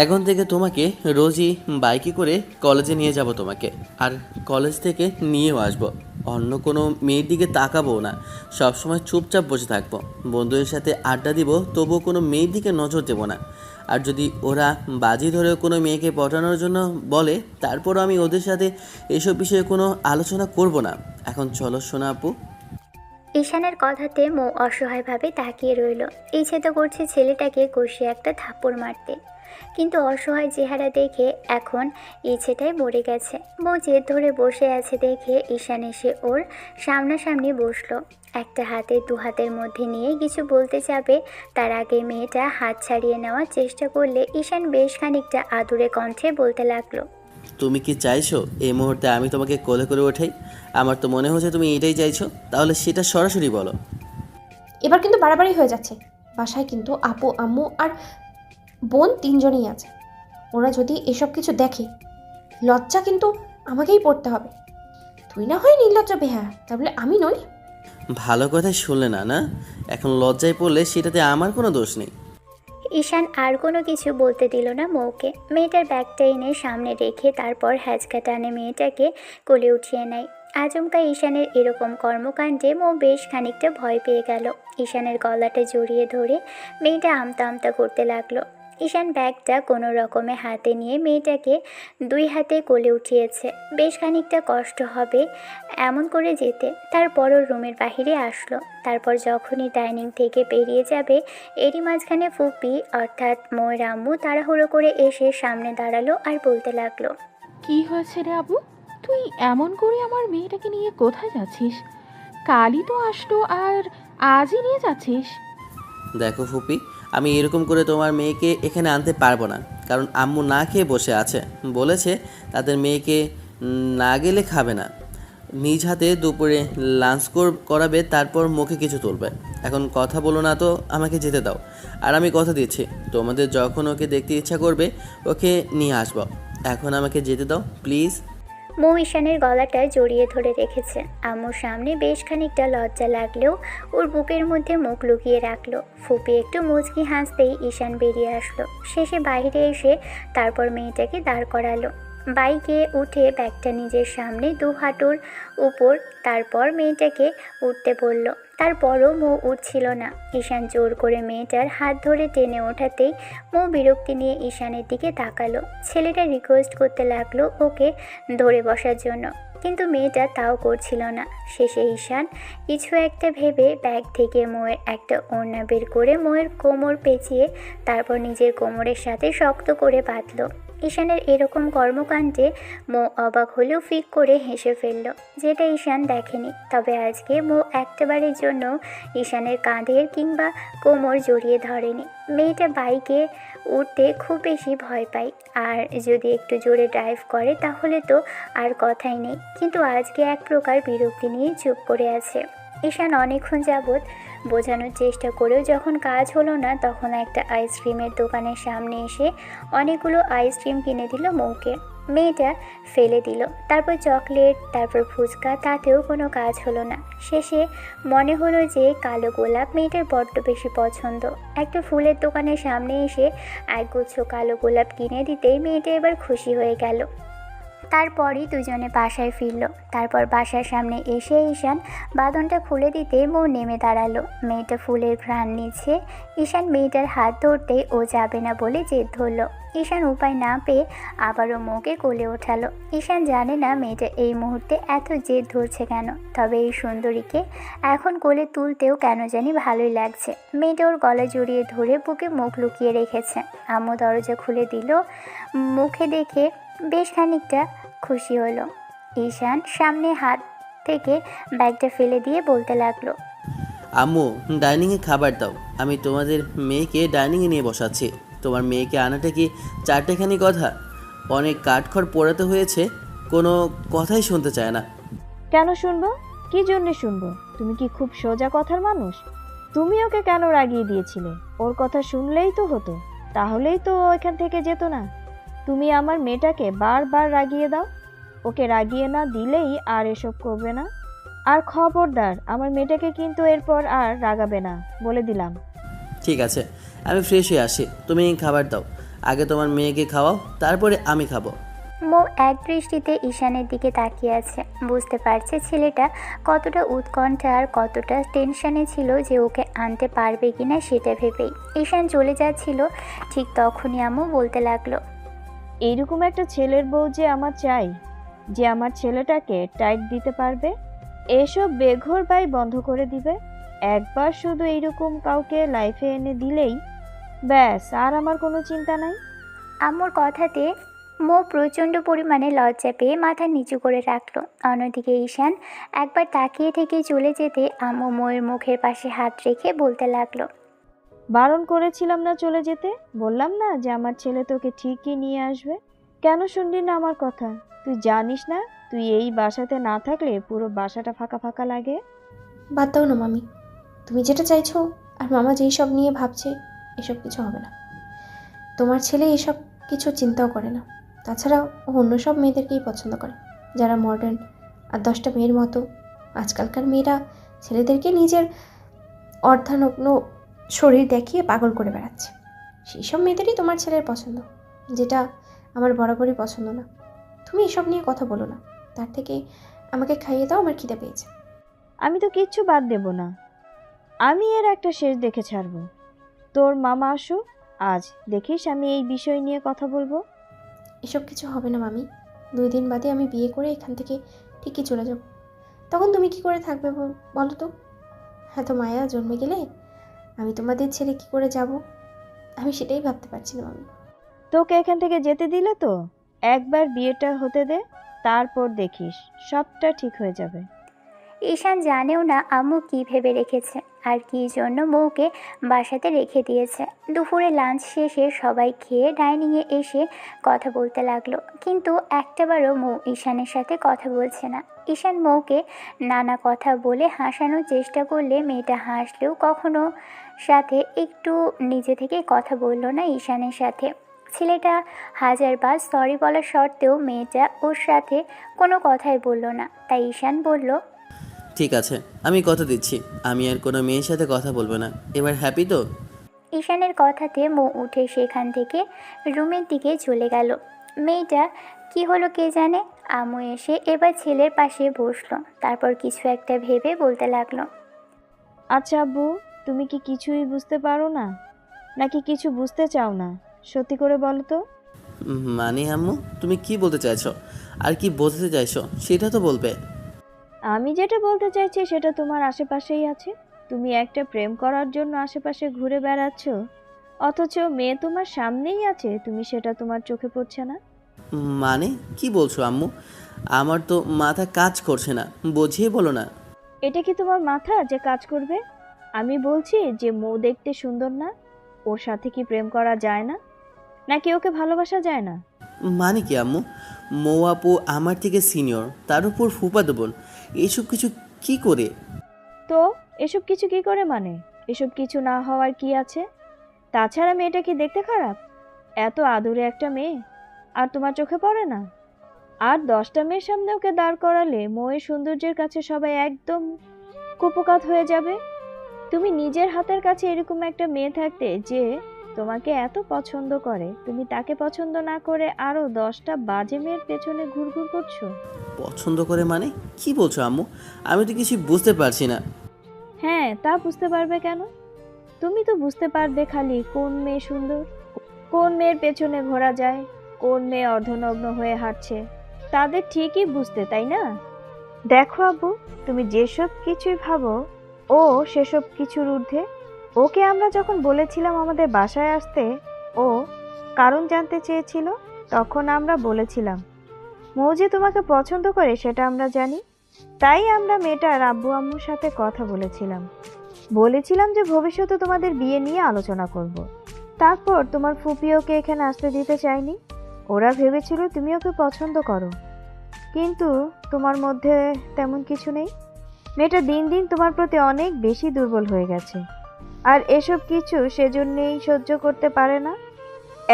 এখন থেকে তোমাকে রোজই বাইকে করে কলেজে নিয়ে যাব তোমাকে, আর কলেজ থেকে নিয়েও আসবো। অন্য কোনো মেয়ের দিকে তাকাবো না, সবসময় চুপচাপ বসে থাকবো। বন্ধুদের সাথে আড্ডা দিব, তবুও কোনো মেয়ের দিকে নজর দেবো না। আর যদি ওরা বাজি ধরে কোনো মেয়েকে পটানোর জন্য বলে, তারপরও আমি ওদের সাথে এসব বিষয়ে কোনো আলোচনা করব না। এখন চলো সোনা আপু। ঈশানের কথাতে মৌ অসহায়ভাবে তাকিয়ে রইল। ইচ্ছে তো করছে ছেলেটাকে কষিয়ে একটা থাপ্পড় মারতে, কিন্তু অসহায় চেহারা দেখে এখন ইচ্ছেটাই মরে গেছে। মৌ জেদ ধরে বসে আছে দেখে ঈশান এসে ওর সামনাসামনি বসলো। একটা হাতে দু হাতের মধ্যে নিয়ে কিছু বলতে যাবে, তার আগে মেয়েটা হাত ছাড়িয়ে নেওয়ার চেষ্টা করলে ঈশান বেশ খানিকটা আদুরে কণ্ঠে বলতে লাগলো, তুমি কি চাইছো এই মুহূর্তে আমি তোমাকে কোলে করে ওঠাই? আমার তো মনে হচ্ছে তুমি এটাই চাইছো, তাহলে সেটা সরাসরি বলো। এবার কিন্তু বাড়াবাড়ি হয়ে যাচ্ছে। বাসায় কিন্তু আপু আম্মু আর বোন তিনজনেই আছে। ওরা যদি এসব কিছু দেখে লজ্জা কিন্তু আমাকেই পড়তে হবে। তুই না হয় নির্লজ্জ বেহা, তাহলে আমি নই। ভালো কথা শুনলে না না? এখন লজ্জায় পড়লে সেটাতে আমার কোনো দোষ নেই। ঈশান আর কোনো কিছু বলতে দিল না মৌকে। মেয়েটার ব্যাগটা এনে সামনে রেখে তারপর হ্যাচকা টানে মেয়েটাকে কোলে উঠিয়ে নেয়। আচমকা ঈশানের এরকম কর্মকাণ্ডে মৌ বেশ খানিকটা ভয় পেয়ে গেল। ঈশানের গলাটা জড়িয়ে ধরে মেয়েটা আমতা আমতা করতে লাগলো। ঈশান ব্যাগটা কোনো রকমে হাতে নিয়ে মেয়েটাকে দুই হাতে কোলে উঠিয়েছে। বেশ খানিকটা কষ্ট হবে এমন করে যেতে। তারপরও রুমের বাহিরে আসলো। তারপর যখনই ডাইনিং থেকে বেরিয়ে যাবে, এরই মাঝখানে ফুপি অর্থাৎ মৌয়ের আম্মু তাড়াহুড়ো করে এসে সামনে দাঁড়ালো আর বলতে লাগলো, কি হয়েছে রে আবু? তুই এমন করে আমার মেয়েটাকে নিয়ে কোথায় যাচ্ছিস? কালই তো আসলো আর আজই নিয়ে যাচ্ছিস? দেখো ফুপি, আমি এরকম করে তোমার মেয়েকে এখানে আনতে পারবো না, কারণ আম্মু না খেয়ে বসে আছে। বলেছে তাদের মেয়েকে না গেলে খাবে না। নিজ হাতে দুপুরে লাঞ্চ করাবে, তারপর মুখে কিছু তুলবে। এখন কথা বলো না তো, আমাকে যেতে দাও। আর আমি কথা দিচ্ছি, তোমাদের যখন ওকে দেখতে ইচ্ছা করবে ওকে নিয়ে আসবো। এখন আমাকে যেতে দাও প্লিজ। মৌ ঈশানের গলাটা জড়িয়ে ধরে রেখেছে। আম্মুর সামনে বেশ খানিকটা লজ্জা লাগলেও ওর বুকের মধ্যে মুখ লুকিয়ে রাখলো। ফুপি একটু মুচকি হাসতেই ঈশান বেরিয়ে আসলো। শেষে বাইরে এসে তারপর মেয়েটাকে দাঁড় করালো। বাইকে উঠে ব্যাগটা নিজের সামনে দু হাঁটুর উপর, তারপর মেয়েটাকে উঠতে বলল। তারপরও মৌ উঠছিল না। ঈশান জোর করে মেয়েটার হাত ধরে টেনে ওঠাতেই মৌ বিরক্তি নিয়ে ঈশানের দিকে তাকালো। ছেলেটা রিকোয়েস্ট করতে লাগলো ওকে ধরে বসার জন্য, কিন্তু মেয়েটা তাও করছিল না। শেষে ঈশান কিছু একটা ভেবে ব্যাগ থেকে মৌয়ের একটা ওড়না বের করে মৌয়ের কোমর পেঁচিয়ে তারপর নিজের কোমরের সাথে শক্ত করে বাঁধল। ঈশানের এরকম কর্মকাণ্ডে মৌ অবাক হলেও ফিক করে হেসে ফেলল, যেটা ঈশান দেখেনি। তবে আজকে মৌ একটাবারের জন্য ঈশানের কাঁধের কিংবা কোমর জড়িয়ে ধরেনি। মেয়েটা বাইকে উঠতে খুব বেশি ভয় পায়, আর যদি একটু জোরে ড্রাইভ করে তাহলে তো আর কথাই নেই। কিন্তু আজকে এক প্রকার বিরক্তি নিয়ে চুপ করে আছে। ঈশান অনেকক্ষণ যাবৎ বোঝানোর চেষ্টা করেও যখন কাজ হলো না, তখন একটা আইসক্রিমের দোকানের সামনে এসে অনেকগুলো আইসক্রিম কিনে দিল মৌকে। মেয়েটা ফেলে দিল, তারপর চকলেট, তারপর ফুচকা, তাতেও কোনো কাজ হলো না। শেষে মনে হলো যে কালো গোলাপ মেয়েটার বড্ড বেশি পছন্দ। একটা ফুলের দোকানের সামনে এসে একগুচ্ছ কালো গোলাপ কিনে দিতেই মেয়েটা এবার খুশি হয়ে গেল। তারপরই দুজনে বাসায় ফিরল। তারপর বাসার সামনে এসে ঈশান বাঁধনটা খুলে দিতে মৌ নেমে দাঁড়ালো। মেয়েটা ফুলের ঘ্রাণ নিচ্ছে। ঈশান মেয়েটার হাত ধরতেই ও যাবে না বলে জেদ ধরল। ঈশান উপায় না পেয়ে আবারও মৌকে কোলে ওঠালো। ঈশান জানে না মেয়েটা এই মুহূর্তে এত জেদ ধরছে কেন, তবে এই সুন্দরীকে এখন কোলে তুলতেও কেন জানি ভালোই লাগছে। মেয়েটা ওর গলা জড়িয়ে ধরে বুকে মুখ লুকিয়ে রেখেছে। আম্মু দরজা খুলে দিল। মুখে দেখে বেশ খানিকটা খুশি হলো। ঈশান সামনে হাত থেকে ব্যাগটা ফেলে দিয়ে বলতে লাগলো, আম্মু, ডাইনিংয়ে খাবার দাও। আমি তোমাদের মেয়েকে ডাইনিংয়ে নিয়ে বসাচ্ছি। তোমার মেয়েকে আনাটা কি চারটেখানি কথা? অনেক কাঠখড় পোড়াতে হয়েছে, কোনো কথাই শুনতে চায় না। কেন শুনবো? কি জন্যে শুনবো? তুমি কি খুব সোজা কথার মানুষ? তুমি ওকে কেন রাগিয়ে দিয়েছিলে? ওর কথা শুনলেই তো হতো, তাহলেই তো ও এখান থেকে যেত না। তুমি আমার মেয়েটাকে বারবার রাগিয়ে দাও। ওকে রাগিয়ে না দিলেই আর এসব করবে না। আর খবরদার, আমার মেয়েটাকে কিন্তু এরপর আর রাগাবে না, বলে দিলাম। ঠিক আছে, আমি ফ্রেশ হয়ে আসি, তুমি খাবার দাও। আগে তোমার মেয়েকে খাওয়াও, তারপরে আমি খাবো। মৌ এক দৃষ্টিতে ঈশানের দিকে তাকিয়ে আছে। বুঝতে পারছে ছেলেটা কতটা উৎকণ্ঠা আর কতটা টেনশনে ছিল যে ওকে আনতে পারবে কিনা সেটা ভেবেই। ঈশান চলে যাচ্ছিল, ঠিক তখনই আম্মু বলতে লাগলো, এইরকম একটা ছেলের বউ যে আমার চাই, যে আমার ছেলেটাকে টাইট দিতে পারবে, এসব বেঘর বাই বন্ধ করে দিবে। একবার শুধু এইরকম কাউকে লাইফে এনে দিলেই ব্যাস, আর আমার কোনো চিন্তা নাই। আম্মুর কথাতে মৌ প্রচণ্ড পরিমাণে লজ্জা পেয়ে মাথা নিচু করে রাখলো। অন্যদিকে ঈশান একবার তাকিয়ে থেকে চলে যেতে আম্মু মৌয়ের মুখের পাশে হাত রেখে বলতে লাগলো, বারণ করেছিলাম না চলে যেতে? বললাম না যে আমার ছেলে তোকে ঠিকই নিয়ে আসবে? কেন শুনলি না আমার কথা? তুই জানিস না, তুই এই বাসাতে না থাকলে পুরো বাসাটা ফাঁকা ফাঁকা লাগে। বাদ দাও না মামি, তুমি যেটা চাইছো আর মামা যেই সব নিয়ে ভাবছে, এসব কিছু হবে না। তোমার ছেলে এসব কিছু চিন্তাও করে না। তাছাড়া ও অন্য সব মেয়েদেরকেই পছন্দ করে, যারা মডার্ন আর 10টা মেয়ের মতো। আজকালকার মেয়েরা ছেলেদেরকে নিজের অর্ধানগ্ন শরীর দেখিয়ে পাগল করে বেড়াচ্ছে। সেই সব মেয়েদেরই তোমার ছেলের পছন্দ, যেটা আমার বরাবরই পছন্দ না। তুমি এসব নিয়ে কথা বলো না, তার থেকে আমাকে খাইয়ে দাও, আমার খিদে পেয়েছে। আমি তো কিচ্ছু বাদ দেব না। আমি এর একটা শেষ দেখে ছাড়বো। তোর মামা আসুক আজ, দেখিস আমি এই বিষয় নিয়ে কথা বলবো। এসব কিছু হবে না মামি। 2 দিন বাদে আমি বিয়ে করে এখান থেকে ঠিকই চলে যাব। তখন তুমি কি করে থাকবে বলো তো? এত মায়া জন্মে গেলে আমি তোমাদের ছেড়ে কি করে যাব, আমি সেটাই ভাবতে পারছি না মামি। তোকে এখান থেকে যেতে দিলে তো একবার বিয়েটা হতে দে, তারপর দেখিস সবটা ঠিক হয়ে যাবে। ঈশান জানেও না আম্মু কী ভেবে রেখেছে আর কী জন্য মৌকে বাসাতে রেখে দিয়েছে। দুপুরে লাঞ্চ শেষে সবাই খেয়ে ডাইনিংয়ে এসে কথা বলতে লাগলো, কিন্তু একটাবারও মৌ ঈশানের সাথে কথা বলছে না। ঈশান মৌকে নানা কথা বলে হাসানোর চেষ্টা করলে মেয়েটা হাসলেও কখনো সাথে একটু নিজে থেকে কথা বলল না ঈশানের সাথে। ছেলেটা হাজারবার সরি বলার সত্ত্বেও মেয়েটা ওর সাথে কোনো কথাই বলল না। তাই ঈশান বলল, ঠিক আছে, আমি কথা দিচ্ছি, আমি আর কোনো মেয়ের সাথে কথা বলবো না। এবার হ্যাপি তো? ঈশানের কথাতে মৌ উঠে সেখান থেকে রুমের দিকে চলে গেল। মেয়েটা কি হলো কে জানে। আম্মু এসে এবার ছেলের পাশে বসলো, তারপর কিছু একটা ভেবে বলতে লাগলো, আচ্ছা আব্বু, তুমি কি কিছুই বুঝতে পারো না, নাকি কিছু বুঝতে চাও না? সত্যি করে বলো তো। মানে আম্মু, তুমি কি বলতে চাইছো আর কি বোঝাতে চাইছো সেটা তো বলবে। আমি যেটা বলতে চাইছি সেটা তোমার আশেপাশেই আছে। তুমি একটা প্রেম করার জন্য আশেপাশে ঘুরে বেড়াচ্ছ, অথচ মেয়ে তোমার সামনেই আছে, তুমি সেটা তোমার চোখে পড়ছে না। মানে কি বলছো আম্মু? আমার তো মাথা কাজ করছে না, বুঝিয়ে বলো না। এটা কি তোমার মাথা যে কাজ করবে? আমি বলছি যে মৌ দেখতে সুন্দর না, ওর সাথে কি প্রেম করা যায় না, নাকি ওকে ভালোবাসা যায় না? মানে কি আম্মু? মৌ আপু আমার থেকে সিনিয়র, তার উপর ফুফাতো বোন, এইসব কিছু কি করে? তো এসব কিছু কি করে মানে? এসব কিছু না হওয়ার কি আছে? তাছাড়া মেয়েটা কি দেখতে খারাপ? এত আদুরে একটা মেয়ে, আর তোমার চোখে পড়ে না? আর 10টা মেয়ের সামনে ওকে দাঁড় করালে মৌয়ের সৌন্দর্যের কাছে সবাই একদম কুপোকাত হয়ে যাবে। তুমি নিজের হাতের কাছে এরকম একটা মেয়ে থাকতে, যে তোমাকে এত পছন্দ করে, তুমি তাকে পছন্দ না করে আরো 10টা বাজে মেয়ের পেছনে ঘুরঘুর করছো। পছন্দ করে মানে কি বলছো আম্মু? আমি তো কিছু বুঝতে পারছি না। হ্যাঁ, তা বুঝতে পারবে কেন? তুমি তো বুঝতে পারবে খালি কোন মেয়ে সুন্দর, কোন মেয়ের পেছনে ঘোরা যায়, কোন মেয়ে অর্ধনগ্ন হয়ে হাঁটছে, তাদের ঠিকই বুঝতে, তাই না? দেখো আব্বু, তুমি যেসব কিছুই ভাবো, ও সেসব কিছুর ঊর্ধ্বে। ওকে আমরা যখন বলেছিলাম আমাদের বাসায় আসতে, ও কারণ জানতে চেয়েছিল। তখন আমরা বলেছিলাম মৌ যে তোমাকে পছন্দ করে সেটা আমরা জানি, তাই আমরা মেয়েটার আব্বু আম্মুর সাথে কথা বলেছিলাম যে ভবিষ্যতে তোমাদের বিয়ে নিয়ে আলোচনা করব। তারপর তোমার ফুপি ওকে এখানে আসতে দিতে চায়নি। ওরা ভেবেছিল তুমি ওকে পছন্দ করো, কিন্তু তোমার মধ্যে তেমন কিছু নেই। মেয়েটা দিন দিন তোমার প্রতি অনেক বেশি দুর্বল হয়ে গেছে, আর এসব কিছু সেজন্যই সহ্য করতে পারে না।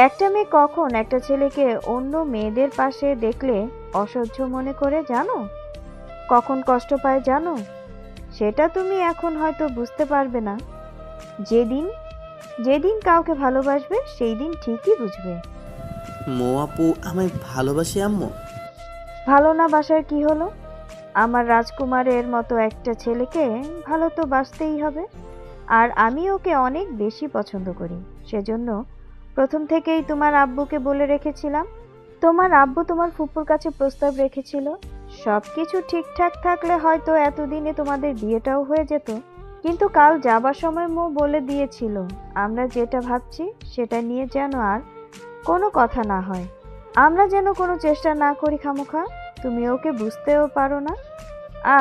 একটা মেয়ে কখন একটা ছেলেকে অন্য মেয়েদের পাশে দেখলে অসহ্য মনে করে জানো, কখন কষ্ট পায় জানো? সেটা তুমি এখন হয়তো বুঝতে পারবে না। যেদিন যেদিন কাউকে ভালোবাসবে সেই দিন ঠিকই বুঝবে। মৌ আপু আমায় ভালোবাসে আম্মু? ভালো না বাসার কি হলো? আমার রাজকুমারের মতো একটা ছেলেকে ভালো তো বাসতেই হবে। আর আমি ওকে অনেক বেশি পছন্দ করি, সেজন্য প্রথম থেকেই তোমার আব্বুকে বলে রেখেছিলাম। তোমার আব্বু তোমার ফুপুর কাছে প্রস্তাব রেখেছিল। সবকিছু ঠিকঠাক থাকলে হয়তো এতদিনে তোমাদের বিয়েটাও হয়ে যেত। কিন্তু কাল যাবার সময় মৌ বলে দিয়েছিল আমরা যেটা ভাবছি সেটা নিয়ে যেন আর কোনো কথা না হয়, আমরা যেন কোনো চেষ্টা না করি খামোখা। তুমি ওকে বুঝতেও পারো না।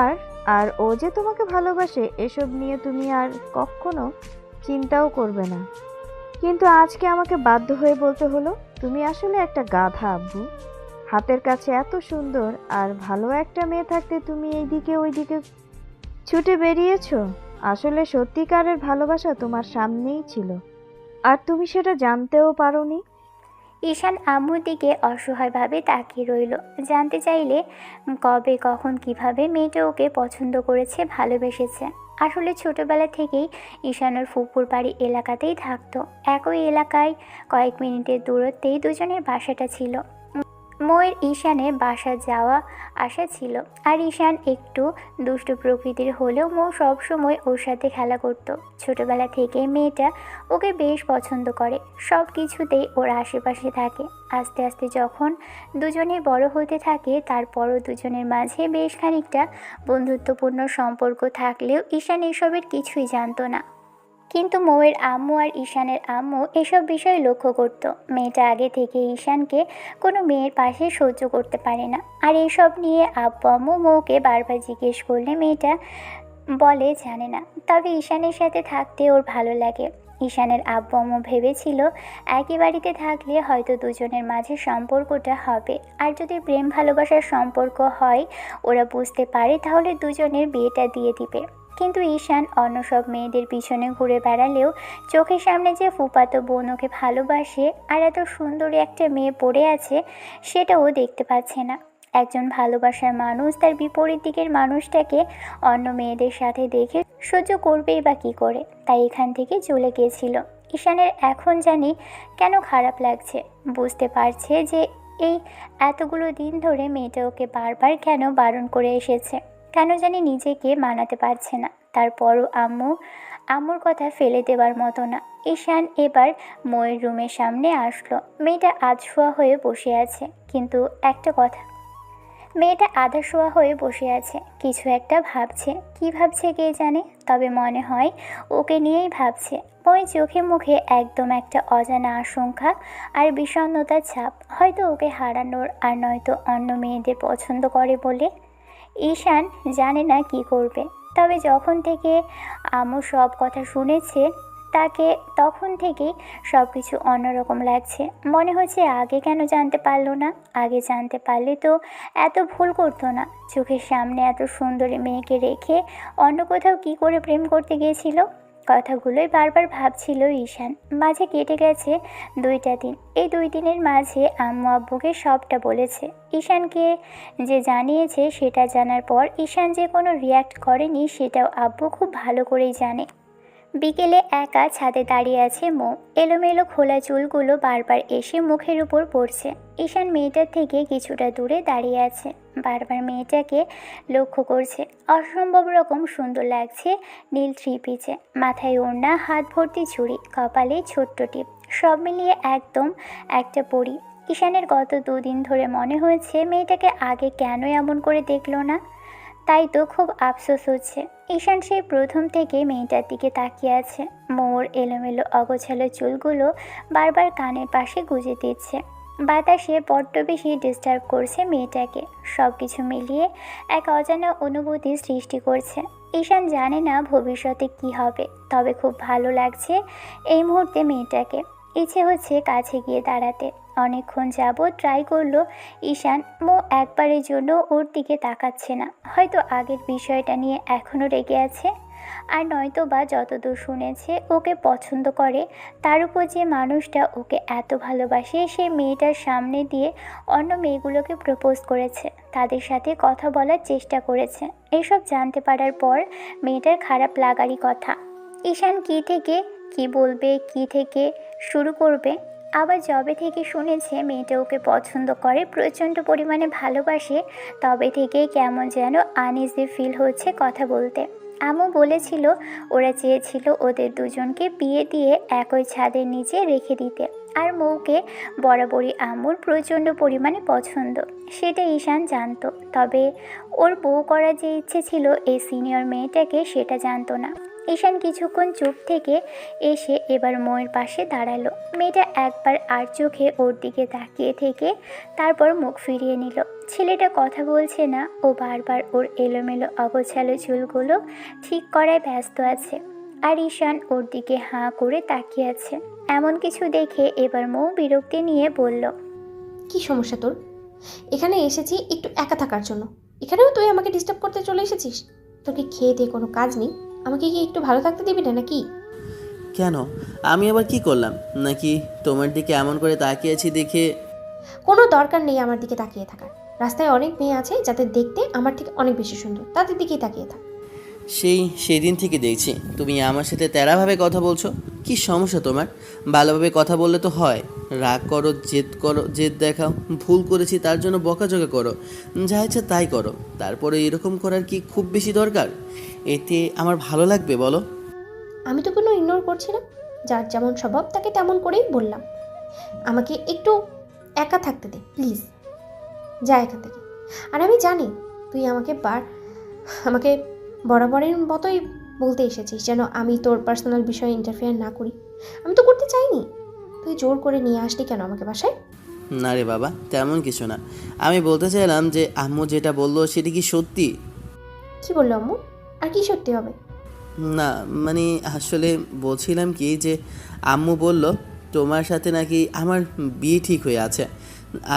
আর আর ও যে তোমাকে ভালোবাসে এসব নিয়ে তুমি আর কখনো চিন্তাও করবে না। কিন্তু আজকে আমাকে বাধ্য হয়ে বলতে হলো, তুমি আসলে একটা গাধা আব্বু। হাতের কাছে এত সুন্দর আর ভালো একটা মেয়ে থাকতে তুমি এইদিকে ওইদিকে ছুটে বেরিয়েছো। আসলে সত্যিকারের ভালোবাসা তোমার সামনেই ছিল, আর তুমি সেটা জানতেও পারোনি। ঈশান আম্মুর দিকে অসহায়ভাবে তাকিয়ে রইল। জানতে চাইলে কবে কখন কিভাবে মেয়েটা ওকে পছন্দ করেছে, ভালোবেসেছে। আসলে ছোটবেলা থেকেই ঈশান ওর ফুপুর বাড়ি এলাকাতেই থাকতো। একই এলাকায় কয়েক মিনিটের দূরত্বেই দুজনের বাসাটা ছিল। ময়ের ঈশানের বাসা যাওয়া আসা ছিল, আর ঈশান একটু দুষ্টু প্রকৃতির হলেও মৌ সবসময় ওর সাথে খেলা করত। ছোটবেলা থেকে মেয়েটা ওকে বেশ পছন্দ করে, সব কিছুতেই ওর আশেপাশে থাকে। আস্তে আস্তে যখন দুজনে বড় হতে থাকে, তারপরও দুজনের মাঝে বেশ খানিকটা বন্ধুত্বপূর্ণ সম্পর্ক থাকলেও ঈশান এসবের কিছুই জানতো না। কিন্তু মৌয়ের আম্মু আর ঈশানের আম্মু এসব বিষয় লক্ষ্য করত। মেয়েটা আগে থেকে ঈশানকে কোনো মেয়ের পাশে সহ্য করতে পারে না, আর এইসব নিয়ে আব্বু আম্মু মৌকে বারবার জিজ্ঞেস করলে মেয়েটা বলে জানে না, তবে ঈশানের সাথে থাকতে ওর ভালো লাগে। ঈশানের আব্বু আম্মু ভেবেছিল একই বাড়িতে থাকলে হয়তো দুজনের মাঝে সম্পর্কটা হবে, আর যদি প্রেম ভালোবাসার সম্পর্ক হয় ওরা বুঝতে পারে, তাহলে দুজনের বিয়েটা দিয়ে দিবে। কিন্তু ঈশান অন্য সব মেয়েদের পিছনে ঘুরে বেড়ালেও চোখের সামনে যে ফুফাতো বোন ওকে ভালোবাসে আর এত সুন্দরী একটা মেয়ে পড়ে আছে, সেটাও দেখতে পাচ্ছে না। একজন ভালোবাসার মানুষ তার বিপরীত দিকের মানুষটাকে অন্য মেয়েদের সাথে দেখে সহ্য করবেই বা কী করে, তাই এখান থেকে চলে গিয়েছিল। ঈশানের এখন জানি কেন খারাপ লাগছে, বুঝতে পারছে যে এই এতগুলো দিন ধরে মেয়েটা ওকে বারবার কেন বারণ করে এসেছে, কেন জানি নিজেকে মানাতে পারছে না। তারপরও আম্মুর কথা ফেলে দেওয়ার মতো না। ঈশান এবার ময়ের রুমের সামনে আসলো। মেয়েটা আধশোয়া হয়ে বসে আছে, কিন্তু একটা কথা মেয়েটা আধা শোয়া হয়ে বসে আছে, কিছু একটা ভাবছে। কি ভাবছে কে জানে, তবে মনে হয় ওকে নিয়েই ভাবছে। ওই চোখে মুখে একদম একটা অজানা আশঙ্কা আর বিষণ্ণতার ছাপ। হয়তো ওকে হারানোর, আর নয়তো অন্য মেয়েদের পছন্দ করে বলে। ঈশান জানে না কি করবে। তবে যখন থেকে আম্মু সব কথা শুনেছে তাকে, তখন থেকেই সব কিছু অন্যরকম লাগছে। মনে হচ্ছে আগে কেন জানতে পারলো না, আগে জানতে পারলে তো এত ভুল করতো না। চোখের সামনে এত সুন্দরী মেয়েকে রেখে অন্য কোথাও কি করে প্রেম করতে গিয়েছিল। কথাগুলোই বারবার ভাবছিল ঈশান। মাঝে কেটে গেছে 2টা দিন। এই 2 দিনের মাঝে আম্মু আব্বুকে সবটা বলেছে। ঈশানকে যে জানিয়েছে সেটা জানার পর ঈশান যে কোনো রিয়্যাক্ট করেনি সেটাও আব্বু খুব ভালো করেই জানে। বিকেলে একা ছাদে দাঁড়িয়ে আছে মৌ। এলোমেলো খোলা চুলগুলো বারবার এসে মুখের উপর পড়ছে। ঈশান মেয়েটার থেকে কিছুটা দূরে দাঁড়িয়ে আছে, বারবার মেয়েটাকে লক্ষ্য করছে। অসম্ভব রকম সুন্দর লাগছে নীল 3 পিচে, মাথায় ওড়না, হাত ভর্তি চুড়ি, কপালে ছোট্ট টিপ, সব মিলিয়ে একদম একটা পরী। ঈশানের গত 2 দিন ধরে মনে হয়েছে মেয়েটাকে আগে কেন এমন করে দেখলো না। তাই তো খুব আফসোস হচ্ছে। ঈশান সেই প্রথম থেকে মেয়েটার দিকে তাকিয়ে আছে। মোর এলোমেলো অগোছালো চুলগুলো বারবার কানের পাশে গুঁজে দিচ্ছে। বাতাসে বড্ড বেশি ডিস্টার্ব করছে মেয়েটাকে। সব কিছু মিলিয়ে এক অজানা অনুভূতি সৃষ্টি করছে। ঈশান জানে না ভবিষ্যতে কি হবে, তবে খুব ভালো লাগছে এই মুহূর্তে মেয়েটাকে। ইচ্ছে হচ্ছে কাছে গিয়ে দাঁড়াতে। অনেকক্ষণ যাবৎ ট্রাই করলো ঈশান। মো একবারের জন্য ওর দিকে তাকাচ্ছে না। হয়তো আগের বিষয়টা নিয়ে এখনও রেগে আছে, আর নয়তো বা যতদূর শুনেছে ওকে পছন্দ করে। তার উপর যে মানুষটা ওকে এত ভালোবাসে সেই মেয়েটার সামনে দিয়ে অন্য মেয়েগুলোকে প্রপোজ করেছে, তাদের সাথে কথা বলার চেষ্টা করেছে। এসব জানতে পারার পর মেয়েটার খারাপ লাগারই কথা। ঈশান কি থেকে কি বলবে, কি থেকে শুরু করবে। আবার যবে থেকে শুনেছে মেয়েটা ওকে পছন্দ করে, প্রচণ্ড পরিমাণে ভালোবাসে, তবে থেকেই কেমন যেন আনইজি ফিল হচ্ছে কথা বলতে। আম্মু বলেছিল ওরা চেয়েছিল ওদের দুজনকে বিয়ে দিয়ে একই ছাদের নিচে রেখে দিতে, আর মৌকে বরাবরই আম্মুর প্রচণ্ড পরিমাণে পছন্দ, সেটা ঈশান জানতো। তবে ওর বউ করার যে ইচ্ছে ছিল এই সিনিয়র মেয়েটাকে, সেটা জানতো না। ঈশান কিছুক্ষণ চুপ থেকে এসে এবার মৌয়ের পাশে দাঁড়ালো। মেয়েটা একবার আর চোখে ওর দিকে তাকিয়ে থেকে তারপর মুখ ফিরিয়ে নিল। ছেলেটা কথা বলছে না, ও বারবার ওর এলোমেলো অগোছালো চুলগুলো ঠিক করায় ব্যস্ত আছে, আর ঈশান ওর দিকে হাঁ করে তাকিয়ে আছে। এমন কিছু দেখে এবার মৌ বিরক্তি নিয়ে বলল, কি সমস্যা তোর? এখানে এসেছি একটু একা থাকার জন্য, এখানেও তুই আমাকে ডিস্টার্ব করতে চলে এসেছিস? তোকে খেয়ে দিয়ে কোনো কাজ নেই? আমাকে কি একটু ভালো থাকতে দিবি না নাকি? কেন, আমি আবার কি করলাম? নাকি তোমার দিকে এমন করে তাকিয়েছি দেখে? কোনো দরকার নেই আমার দিকে তাকিয়ে থাকার। রাস্তায় অনেক মেয়ে আছে যাদের দেখতে আমার থেকে অনেক বেশি সুন্দর, তাদের দিকেই তাকিয়ে থাক। সেদিন থেকে দেখছি তুমি আমার সাথে তেড়াভাবে কথা বলছো। কি সমস্যা তোমার? ভালোভাবে কথা বললে তো হয়। রাগ করো, জেদ দেখাও, ভুল করেছি তার জন্য বকাঝকা করো, যা ইচ্ছা তাই করো। তারপরে এরকম করার কি খুব বেশি দরকার? এতে আমার ভালো লাগবে বলো? আমি তো কোনো ইগনোর করছি না, যার যেমন স্বভাব তাকে তেমন করেই বললাম। আমাকে একটু একা থাকতে দে প্লিজ, যা এখান থেকে। আর আমি জানি তুই আমাকে বরাবরের মতোই বলতে এসেছিস যেন আমি তোর পার্সোনাল বিষয়ে ইন্টারফেয়ার না করি। আমি তো করতে চাইনি, তুই জোর করে নিয়ে আসলি কেন আমাকে বাসায়? না রে বাবা, তেমন কিছু না। আমি বলতে চাইলাম যে আম্মু যেটা বললো সেটা কি সত্যি? কি বললো আম্মু? আর কি সত্যি হবে? না মানে আসলে বলছিলাম কি যে আম্মু বলল তোমার সাথে নাকি আমার বিয়ে ঠিক হয়ে আছে,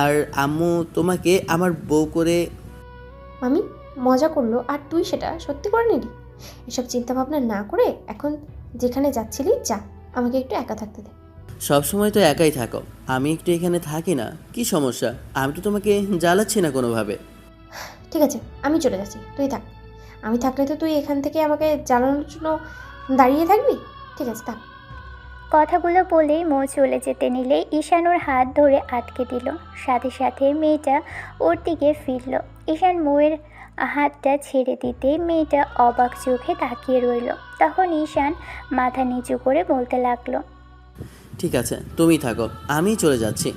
আর আম্মু তোমাকে আমার বউ করে। মামি মজা করলো আর তুই সেটা সত্যি করে নিলি? এসব চিন্তা ভাবনা না করে এখন যেখানে যাচ্ছিলি যা, আমাকে একটু একা থাকতে দে। সবসময় তো একাই থাকো, আমি একটু এখানে থাকি না, কি সমস্যা? আমি তো তোমাকে জ্বালাচ্ছি না কোনোভাবে। ঠিক আছে আমি চলে যাচ্ছি, তুই থাক। আমি থাকলে তো তুই এখান থেকে আমাকে জ্বালানোর জন্য দাঁড়িয়ে থাকবি? ঠিক আছে থাক। কথাগুলো বলেই মৌ চলে যেতে নিলেই ঈশান ওর হাত ধরে আটকে দিল। সাথে সাথে মেয়েটা ওর দিকে ফিরল। ঈশান মৌয়ের হাতটা ছেড়ে দিতেই মেয়েটা অবাক চোখে তাকিয়ে রইল। তখন ঈশান মাথা নিচু করে বলতে লাগলো, ঠিক আছে তুমি থাকো, আমি চলে যাচ্ছি।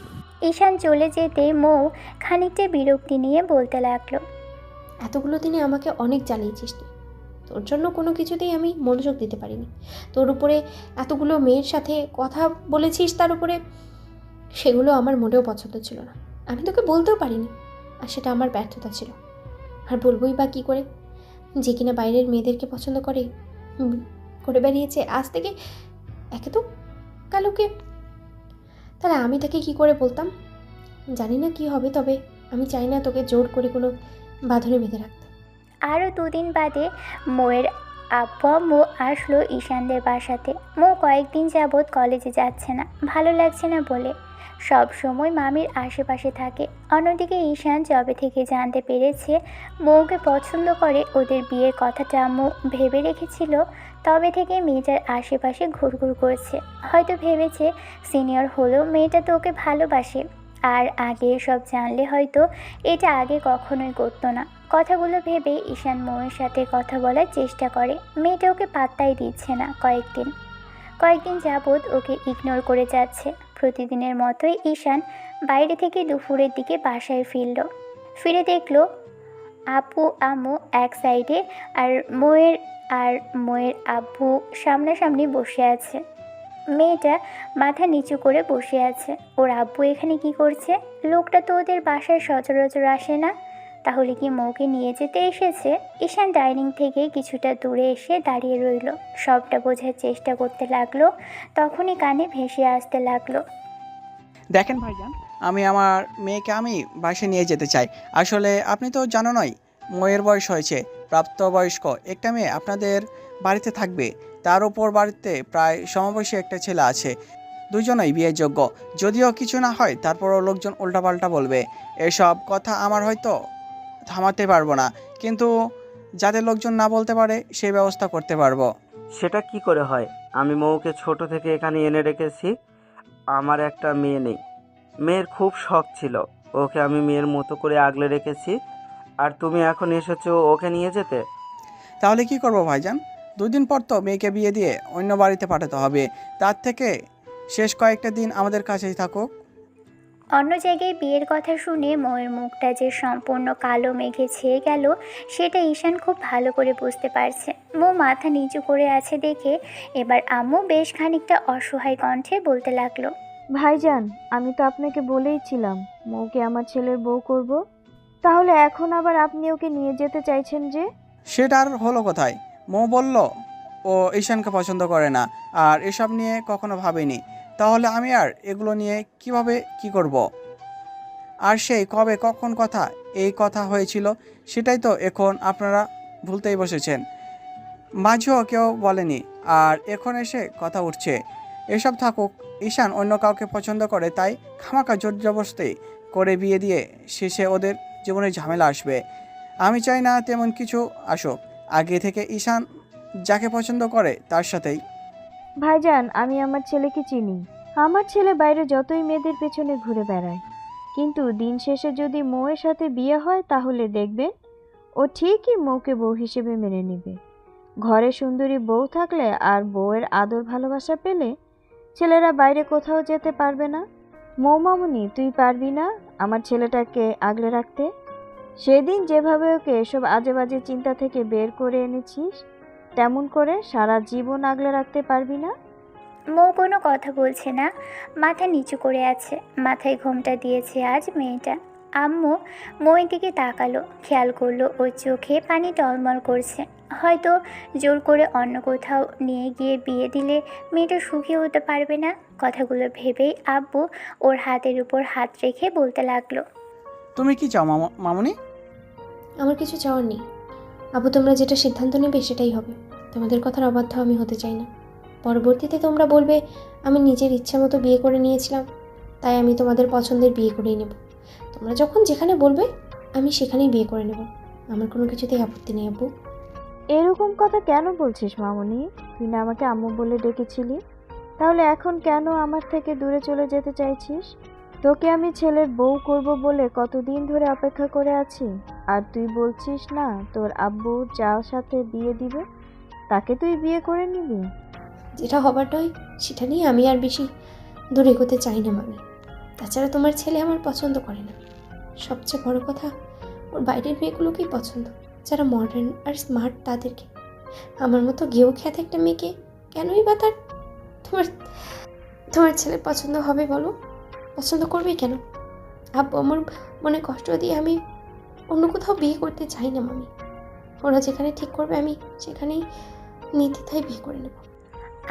ঈশান চলে যেতে মৌ খানিকটা বিরক্তি নিয়ে বলতে লাগলো। এতগুলো দিনে আমাকে অনেক জ্বালিয়েছিস তুই। তোর জন্য কোনো কিছুতেই আমি মনোযোগ দিতে পারিনি। তোর উপরে এতগুলো মেয়ের সাথে কথা বলেছিস, তার উপরে সেগুলো আমার মোটেও পছন্দ ছিল না। আমি তোকে বলতেও পারিনি, আর সেটা আমার ব্যর্থতা ছিল। আর বলবোই বা কী করে, যে কিনা বাইরের মেয়েদেরকে পছন্দ করে করে বেরিয়েছে আজ থেকে একে তো কালোকে। তাহলে আমি তাকে কি করে বলতাম? জানি না কি হবে, তবে আমি চাই না তোকে জোর করে কোনো বাঁধনে বেঁধে রাখতে। আরও 2 দিন বাদে মৌয়ের আব্বু আম্মু আসলো ঈশানদের বাসাতে। মৌ কয়েকদিন যাবৎ কলেজে যাচ্ছে না, ভালো লাগছে না বলে সব সময় মামির আশেপাশে থাকে। অন্যদিকে ঈশান যবে থেকে জানতে পেরেছে মৌকে পছন্দ করে, ওদের বিয়ের কথাটা আম্মু ভেবে রেখেছিল, তবে থেকে মেয়েটার আশেপাশে ঘুরঘুর করছে। হয়তো ভেবেছে সিনিয়র হলেও মেয়েটা তো ওকে ভালোবাসে, আর আগে সব জানলে হয়তো এটা আগে কখনোই করতো না। কথাগুলো ভেবে ঈশান মৌয়ের সাথে কথা বলার চেষ্টা করে। মেয়েটা ওকে পাত্তাই দিচ্ছে না। কয়েকদিন যাবৎ ওকে ইগনোর করে যাচ্ছে। প্রতিদিনের মতোই ঈশান বাইরে থেকে দুপুরের দিকে বাসায় ফিরে দেখলো আপু আম্মু এক সাইডে আর মৌয়ের আব্বু সামনাসামনি বসে আছে। মেয়েটা মাথা নিচু করে বসে আছে। ওর আব্বু এখানে কি করছে? লোকটা তো ওদের বাসায় সচরাচর আসে না, তাহলে কি মৌকে নিয়ে যেতে এসেছে? ঈশান ডাইনিং থেকে কিছুটা দূরে এসে দাঁড়িয়ে রইল, সবটা বোঝার চেষ্টা করতে লাগলো। তখনই কানে ভেসে আসতে লাগলো, দেখেন ভাইজান, আমি আমার মেয়েকে বাসায় নিয়ে যেতে চাই। আসলে আপনি তো জানো নয়, মেয়ের বয়স হয়েছে, প্রাপ্তবয়স্ক একটা মেয়ে আপনাদের বাড়িতে থাকবে। তার উপর বাড়িতে প্রায় সমবয়সী একটা ছেলে আছে, দুজনেই বিয়ের যোগ্য। যদিও কিছু না হয়, তারপরও লোকজন উল্টাপাল্টা বলবে। এসব কথা আমার হয়তো থামাতে পারবো না, কিন্তু যাতে লোকজন না বলতে পারে সেই ব্যবস্থা করতে পারবো। সেটা কি করে হয়? আমি মৌকে ছোট থেকে এখানে এনে রেখেছি। আমার একটা মেয়ে নেই, মেয়ের খুব শখ ছিল, ওকে আমি মেয়ের মতো করে আগলে রেখেছি, আর তুমি এখন এসেছো ওকে নিয়ে যেতে? তাহলে কি করবো ভাইজান? 2 দিন পর তো মেয়েকে বিয়ে দিয়ে অন্য বাড়িতে পাঠাতে হবে। তার থেকে শেষ কয়েকটা দিন আমাদের কাছেই থাকুক। অন্য জায়গায় বিয়ের কথা শুনে মৌয়ের মুখটা যে সম্পূর্ণ কালো মেঘে ছেয়ে গেল সেটা ঈশান খুব ভালো করে বুঝতে পারছে। মৌ মাথা নিচু করে আছে দেখে এবার আম্মু বেশ খানিকটা অসহায় কণ্ঠে বলতে লাগলো, ভাইজান, আমি তো আপনাকে বলেইছিলাম মৌকে আমার ছেলের বউ করব। তাহলে এখন আবার আপনি ওকে নিয়ে যেতে চাইছেন যে? সেটা আর হলো কোথায়? মৌ বলল ও ঈশানকে পছন্দ করে না, আর এসব নিয়ে কখনো ভাবেনি। তাহলে আমি আর এগুলো নিয়ে কিভাবে কি করব? আর সেই কবে কখন এই কথা হয়েছিল সেটাই তো এখন আপনারা ভুলতেই বসেছেন। মাঝেও কেউ বলেনি, আর এখন এসে কথা উঠছে। এসব থাকুক, ঈশান অন্য কাউকে পছন্দ করে, তাই খামাকা জোর জবরদস্তি করে বিয়ে দিয়ে শেষে ওদের জীবনে ঝামেলা আসবে। আমি চাই না তেমন কিছু আসুক। আগে থেকে ঈশান যাকে পছন্দ করে তার সাথেই। ভাইজান, আমি আমার ছেলেকে চিনি। আমার ছেলে বাইরে যতই মেয়েদের পেছনে ঘুরে বেড়ায়, কিন্তু দিন শেষে যদি মৌয়ের সাথে বিয়ে হয় তাহলে দেখবেন ও ঠিকই মৌকে বউ হিসেবে মেনে নেবে। ঘরে সুন্দরী বউ থাকলে আর বউয়ের আদর ভালোবাসা পেলে ছেলেরা বাইরে কোথাও যেতে পারবে না। মৌমামুনি, তুই পারবি না আমার ছেলেটাকে আগলে রাখতে? সেদিন যেভাবে ওকে এসব আজে বাজে চিন্তা থেকে বের করে এনেছিস, তেমন করে সারা জীবন আগলে রাখতে পারবি না? মৌ কোনো কথা বলছে না, মাথা নিচু করে আছে। মাথায় ঘোমটা দিয়েছে আজ মেয়েটা। আম্মু মৌয়ের দিকে তাকালো, খেয়াল করলো ওর চোখে পানি টলমল করছে। হয়তো জোর করে অন্য কোথাও নিয়ে গিয়ে বিয়ে দিলে মেয়েটা সুখী হতে পারবে না। কথাগুলো ভেবেই আব্বু ওর হাতের উপর হাত রেখে বলতে লাগলো, তুমি কি চাও মামুনি? আমার কিছু চাওয়ার নেই আবু, তোমরা যেটা সিদ্ধান্ত নেবে সেটাই হবে। তোমাদের কথার অবাধ্য আমি হতে চাই না। পরবর্তীতে তোমরা বলবে আমি নিজের ইচ্ছা মতো বিয়ে করে নিয়েছিলাম, তাই আমি তোমাদের পছন্দের বিয়ে করেই নেব। তোমরা যখন যেখানে বলবে আমি সেখানেই বিয়ে করে নেব। আমার কোনো কিছুতেই আপত্তি নেই আব্বু। এরকম কথা কেন বলছিস মামুনি? তুই না আমাকে আম্মু বলে ডেকেছিলি? তাহলে এখন কেন আমার থেকে দূরে চলে যেতে চাইছিস? তোকে আমি ছেলের বউ করব বলে কতদিন ধরে অপেক্ষা করে আছি, আর তুই বলছিস না তোর আব্বু যার সাথে বিয়ে দিবে তাকে তুই বিয়ে করে নিবি? যেটা হবার নয় সেটা নিয়ে আমি আর বেশি দূরে এগোতে চাই না মামি। তাছাড়া তোমার ছেলে আমার পছন্দ করে না। সবচেয়ে বড় কথা, ওর বাইরের মেয়েগুলোকেই পছন্দ, যারা মডার্ন আর স্মার্ট তাদেরকে। আমার মতো গেও খ্যাত একটা মেয়েকে কেনই বা তার তোমার তোমার ছেলে পছন্দ হবে বলো? পছন্দ করবেই কেন? আব্বু আমার মনে কষ্ট দিয়ে আমি অন্য কোথাও বিয়ে করতে চাই না মামি। ওরা যেখানে ঠিক করবে আমি সেখানেই নির্দ্বিধায় বিয়ে করে নেব।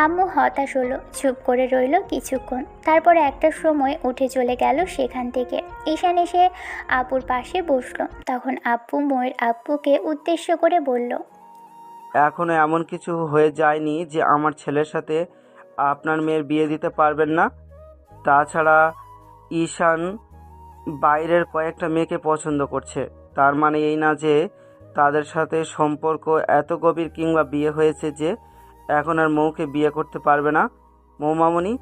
আম্মু হতাশ হলো, চুপ করে রইল কিছুক্ষণ। তারপর একটা সময় উঠে চলে গেল সেখান থেকে। ঈশান এসে আপুর পাশে বসলো। তখন আব্বু মোয়ের আব্বুকে উদ্দেশ্য করে বলল, এখনো এমন কিছু হয়ে যায়নি যে আমার ছেলের সাথে আপনার মেয়ের বিয়ে দিতে পারবেন না। তাছাড়া ঈশান বাইরের কয়েকটা মেয়েকে পছন্দ করছে, তার মানে এই না যে তাদের সাথে সম্পর্ক এত গভীর কিংবা বিয়ে হয়েছে যে এখন আর মৌকে বিয়ে করতে পারবে না। মৌ মামনি,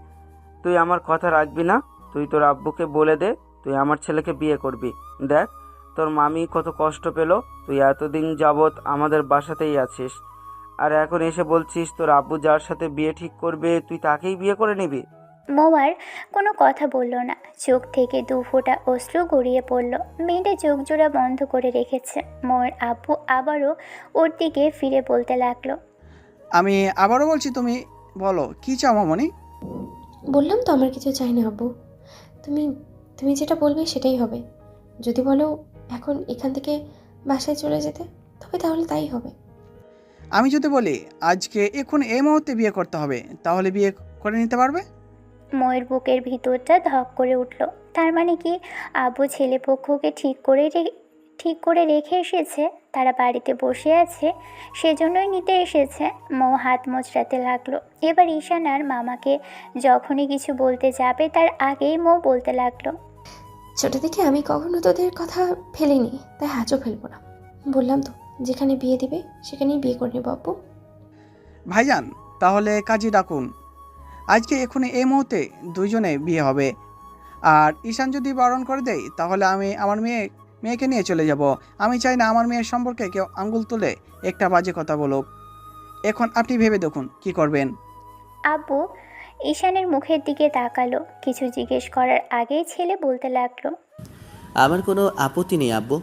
তুই আমার কথা রাখবি না? তুই তোর আব্বুকে বলে দে তুই আমার ছেলেকে বিয়ে করবি। দেখ তোর মামি কত কষ্ট পেল, তুই এতদিন যাবৎ আমাদের বাসাতেই আছিস, আর এখন এসে বলছিস তোর আব্বু যার সাথে বিয়ে ঠিক করবে তুই তাকেই বিয়ে করে নিবি। মৌ আর কোনো কথা বলল না। চোখ থেকে 2 ফোঁটা অশ্রু গড়িয়ে পড়ল। মেয়েটা চোখ জোড়া বন্ধ করে রেখেছে। মৌয়ের আব্বু আবারও ওর দিকে ফিরে বলতে লাগলো, আমি আবারও বলছি, তুমি বলো কি চাও মামনি? বললাম তো আমার কিছু চাই না আব্বু। তুমি তুমি যেটা বলবে সেটাই হবে। যদি বলো এখন এখান থেকে বাসায় চলে যেতে, তবে তাহলে তাই হবে। আমি যদি বলি আজকে এখন এই মুহূর্তে বিয়ে করতে হবে, তাহলে বিয়ে করে নিতে পারবে? ময়ের বুকের ভিতরটা ধক করে উঠল। তার মানে কি আব্বু ছেলেপক্ষকে ঠিক করে রেখে এসেছে? তারা বাড়িতে বসে আছে, সেজন্যই নিতে এসেছে। মৌ হাত মোচড়াতে লাগলো। এবার ঈশান আর মামাকে যখনই কিছু বলতে যাবে তার আগেই মৌ বলতে লাগলো, ছোটো থেকে আমি কখনো তোদের কথা ফেলিনি, তাই আজও ফেলবো না। বললাম তো যেখানে বিয়ে দিবে সেখানেই বিয়ে করে নেবো আব্বু। ভাইজান, তাহলে কাজী ডাকুন। আজকে এখন এই মুহূর্তে দুইজনে বিয়ে হবে। আর ঈশান যদি বারণ করে দেয় তাহলে আমি আমার মেয়েকে নিয়ে চলে যাব। আমি চাই না আমার মেয়ের সম্পর্কে কেউ আঙ্গুল তুলে একটা বাজে কথা বলুক। এখন আপনি ভেবে দেখুন কি করবেন। আব্বু ঈশানের মুখের দিকে তাকালো। কিছু জিজ্ঞেস করার আগেই ছেলে বলতে লাগলো, আমার কোনো আপত্তি নেই আব্বু।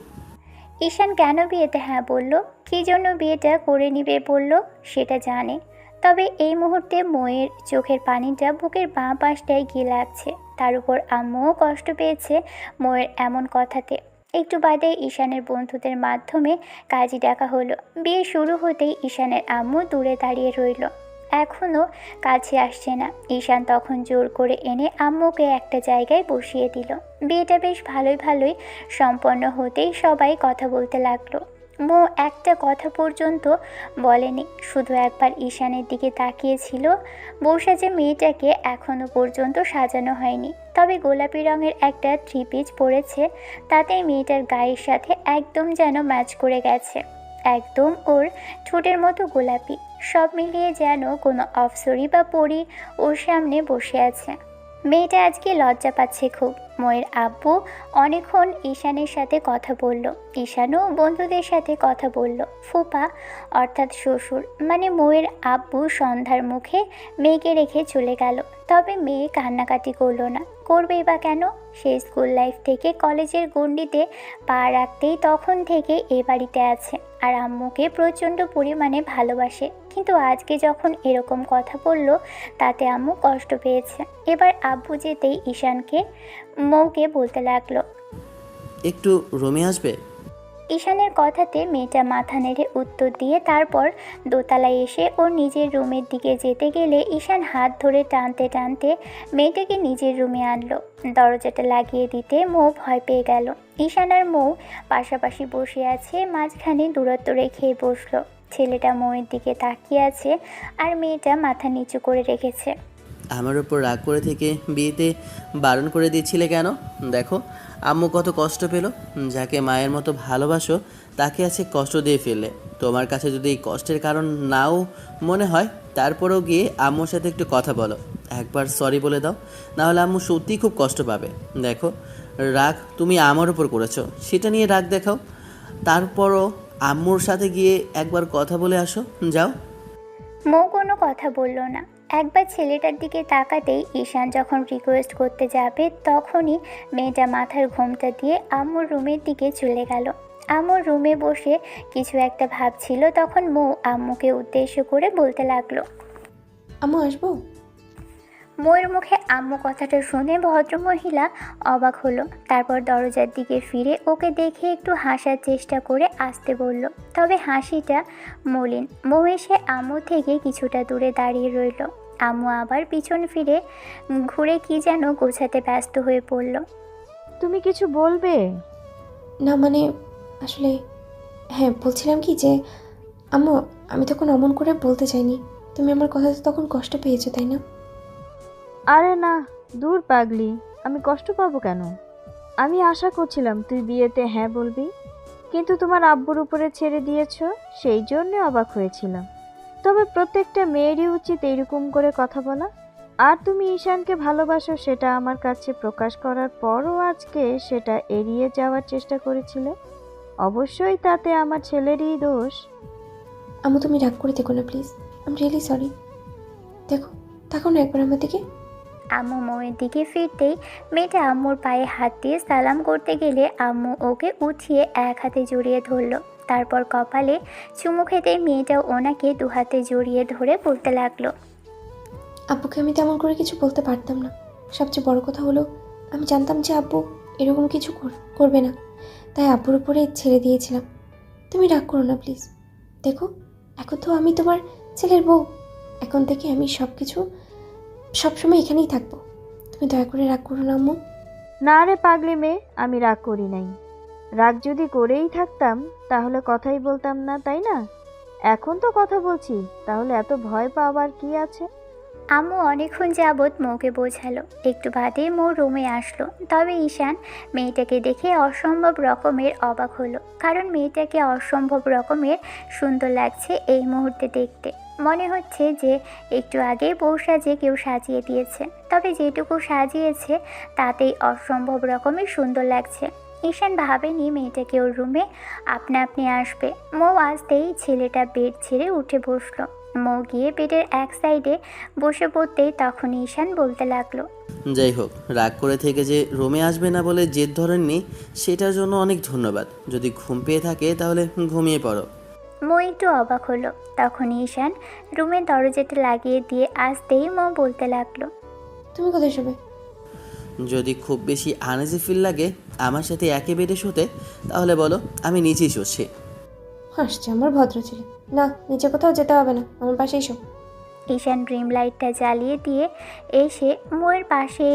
ঈশান কেন বিয়েতে হ্যাঁ বলল, কী জন্য বিয়েটা করে নিবে বলল সেটা জানে। তবে এই মুহূর্তে ময়ের চোখের পানিটা বুকের বাঁ পাশটায় গিয়ে লাগছে। তার উপর আম্মুও কষ্ট পেয়েছে ময়ের এমন কথাতে। একটু বাদে ঈশানের বন্ধুদের মাধ্যমে কাজী ডাকা হলো। বিয়ে শুরু হতেই ঈশানের আম্মু দূরে দাঁড়িয়ে রইল, এখনও কাছে আসছে না। ঈশান তখন জোর করে এনে আম্মুকে একটা জায়গায় বসিয়ে দিল। বিয়েটা বেশ ভালোই সম্পন্ন হতেই সবাই কথা বলতে লাগলো। মো একটা কথা পর্যন্ত বলেনি, শুধু একবার ঈশানের দিকে তাকিয়েছিল। বউ সাজে মেয়েটাকে এখনও পর্যন্ত সাজানো হয়নি, তবে গোলাপি রঙের একটা 3 পিস পরেছে, তাতেই মেয়েটার গায়ের সাথে একদম যেন ম্যাচ করে গেছে। একদম ওর ঠোঁটের মতো গোলাপি। সব মিলিয়ে যেন কোনো অপ্সরী বা পরী ওর সামনে বসে আছে। মেয়েটা আজকে লজ্জা পাচ্ছে খুব। ময়ের আব্বু অনেকক্ষণ ঈশানের সাথে কথা বলল। ঈশানও বন্ধুদের সাথে কথা বলল। ফুপা অর্থাৎ শ্বশুর মানে ময়ের আব্বু সন্ধ্যার মুখে মেয়েকে রেখে চলে গেল। তবে মেয়ে কান্নাকাটি করলো না, করবেই বা কেন? সেই স্কুল লাইফ থেকে কলেজের গণ্ডিতে পা রাখতেই তখন থেকে এ বাড়িতে আছে, আর আম্মুকে প্রচণ্ড পরিমাণে ভালোবাসে। কিন্তু আজকে যখন এরকম কথা বলল তাতে আম্মু কষ্ট পেয়েছে। এবার আব্বু যেতেই ঈশানকে মৌকে বলতে লাগলো, একটু রুমে আসবে? ঈশানের কথাতে মেয়েটা মাথা নেড়ে উত্তর দিয়ে তারপর দোতলায় এসে ওর নিজের রুমের দিকে যেতে গেলে ঈশান হাত ধরে টানতে টানতে মেয়েটাকে নিজের রুমে আনলো। দরজাটা লাগিয়ে দিতে মৌ ভয় পেয়ে গেল। ঈশান আর মৌ পাশাপাশি বসে আছে, মাঝখানে দূরত্ব রেখে বসলো। ছেলেটা মৌয়ের দিকে তাকিয়ে আছে আর মেয়েটা মাথা নিচু করে রেখেছে। আমার ওপর রাগ করে থেকে বিয়েতে বারণ করে দিয়েছিলে কেন? দেখো আম্মু কত কষ্ট পেল। যাকে মায়ের মতো ভালোবাসো তাকে আছে কষ্ট দিয়ে ফেললে। তোমার কাছে যদি এই কষ্টের কারণ নাও মনে হয়, তারপরেও গিয়ে আম্মুর সাথে একটু কথা বলো, একবার সরি বলে দাও, নাহলে আম্মু সত্যিই খুব কষ্ট পাবে। দেখো রাগ তুমি আমার উপর করেছো, সেটা নিয়ে রাগ দেখাও, তারপরও আম্মুর সাথে গিয়ে একবার কথা বলে আসো, যাও। মৌ কোনো কথা বলল না। একবার ছেলেটার দিকে তাকাতেই ঈশান যখন রিকোয়েস্ট করতে যাবে তখনই মেয়েটা মাথার ঘোমটা দিয়ে আম্মুর রুমের দিকে চলে গেল। আম্মুর রুমে বসে কিছু একটা ভাবছিল, তখন মৌ আম্মুকে উদ্দেশ্য করে বলতে লাগলো। আম্মু আসবো? মৌয়ের মুখে আম্মু কথাটা শুনে ভদ্রমহিলা অবাক হলো। তারপর দরজার দিকে ফিরে ওকে দেখে একটু হাসার চেষ্টা করে আসতে বলল, তবে হাসিটা মলিন। মৌ এসে আম্মু থেকে কিছুটা দূরে দাঁড়িয়ে রইল। আম্মু আবার পিছন ফিরে ঘুরে কি যেন গোছাতে ব্যস্ত হয়ে পড়ল। তুমি কিছু বলবে? না মানে আসলে হ্যাঁ বলছিলাম কি যে আম্মু, আমি তখন অমন করে বলতে চাইনি। তুমি আমার কথাতে তখন কষ্ট পেয়েছো তাই না? আরে না, দূর পাগলি, আমি কষ্ট পাবো কেন? আমি আশা করছিলাম তুই বিয়েতে হ্যাঁ বলবি, কিন্তু তোমার আব্বুর উপরে ছেড়ে দিয়েছো, সেই জন্য অবাক হয়েছিলাম। তবে প্রত্যেকটা মেয়েরই উচিত এইরকম করে কথা বলা। আর তুমি ঈশানকে ভালোবাসো সেটা আমার কাছে প্রকাশ করার পরও আজকে সেটা এড়িয়ে যাওয়ার চেষ্টা করেছিলে। অবশ্যই তাতে আমার ছেলেরই দোষ। আম্মু তুমি রাগ করে দেখো না please, I am really sorry. দেখো, তাকাও না একবার আমার দিকে। আম্মু মৌয়ের দিকে ফিরতেই মেয়েটা আম্মুর পায়ে হাত দিয়ে সালাম করতে গেলে আম্মু ওকে উঠিয়ে এক হাতে জড়িয়ে ধরলো। তারপর কপালে চুমু খেতে মেয়েটাও ওনাকে দু হাতে জড়িয়ে ধরে বলতে লাগলো। আব্বুকে আমি তেমন করে কিছু বলতে পারতাম না। সবচেয়ে বড় কথা হলো আমি জানতাম যে আব্বু এরকম কিছু করবে না, তাই আব্বুর উপরে ছেড়ে দিয়েছিলাম। তুমি রাগ করো না প্লিজ। দেখো, এখন তো আমি তোমার ছেলের বউ। এখন থেকে আমি সবসময় এখানেই থাকবো। তুমি দয়া করে রাগ করো না আম্মু। না রে পাগলি মেয়ে, আমি রাগ করি নাই। রাগ যদি করেই থাকতাম তাহলে কথাই বলতাম না, তাই না? এখন তো কথা বলছি, তাহলে এত ভয় পাওয়ার কি আছে? আম্মু অনেকক্ষণ যাবৎ মৌকে বোঝালো। একটু বাদে মৌ রুমে আসলো। তবে ঈশান মেয়েটাকে দেখে অসম্ভব রকমের অবাক হলো, কারণ মেয়েটাকে অসম্ভব রকমের সুন্দর লাগছে এই মুহূর্তে দেখতে। মনে হচ্ছে যে একটু আগে বউ সাজে কেউ সাজিয়ে দিয়েছে, তবে যেটুকু সাজিয়েছে তাতেই অসম্ভব রকমের সুন্দর লাগছে। ঈশান ভাবেনি মেয়েটাকে ওর রুমে আপনা আপনি আসবে। মৌ আসতেই ছেলেটা বেড ছেড়ে উঠে বসলো। মৌ গিয়ে বেডের এক সাইডে বসে পড়তেই তখন ঈশান বলতে লাগলো। যাই হোক, রাগ করে থেকে যে রুমে আসবে না বলে জেদ ধরেননি, সেটার জন্য অনেক ধন্যবাদ। যদি ঘুম পেয়ে থাকে তাহলে ঘুমিয়ে পড়ো। মৌ একটু অবাক হলো। তখন ঈশান রুমের দরজাটা লাগিয়ে দিয়ে আসতেই মৌ বলতে লাগলো। তুমি কোথায় শোবে? যদি খুব বেশি আনইজি ফিল লাগে আমার সাথে একই বেডে শুতে, তাহলে বলো, আমি নিচেই শুচ্ছি। হাসছে আমার ভদ্র ছেলে। না, নিচে কোথাও যেতে হবে না, আমার পাশেই শো। ঈশান ড্রিম লাইটটা জ্বালিয়ে দিয়ে এসে মৌয়ের পাশে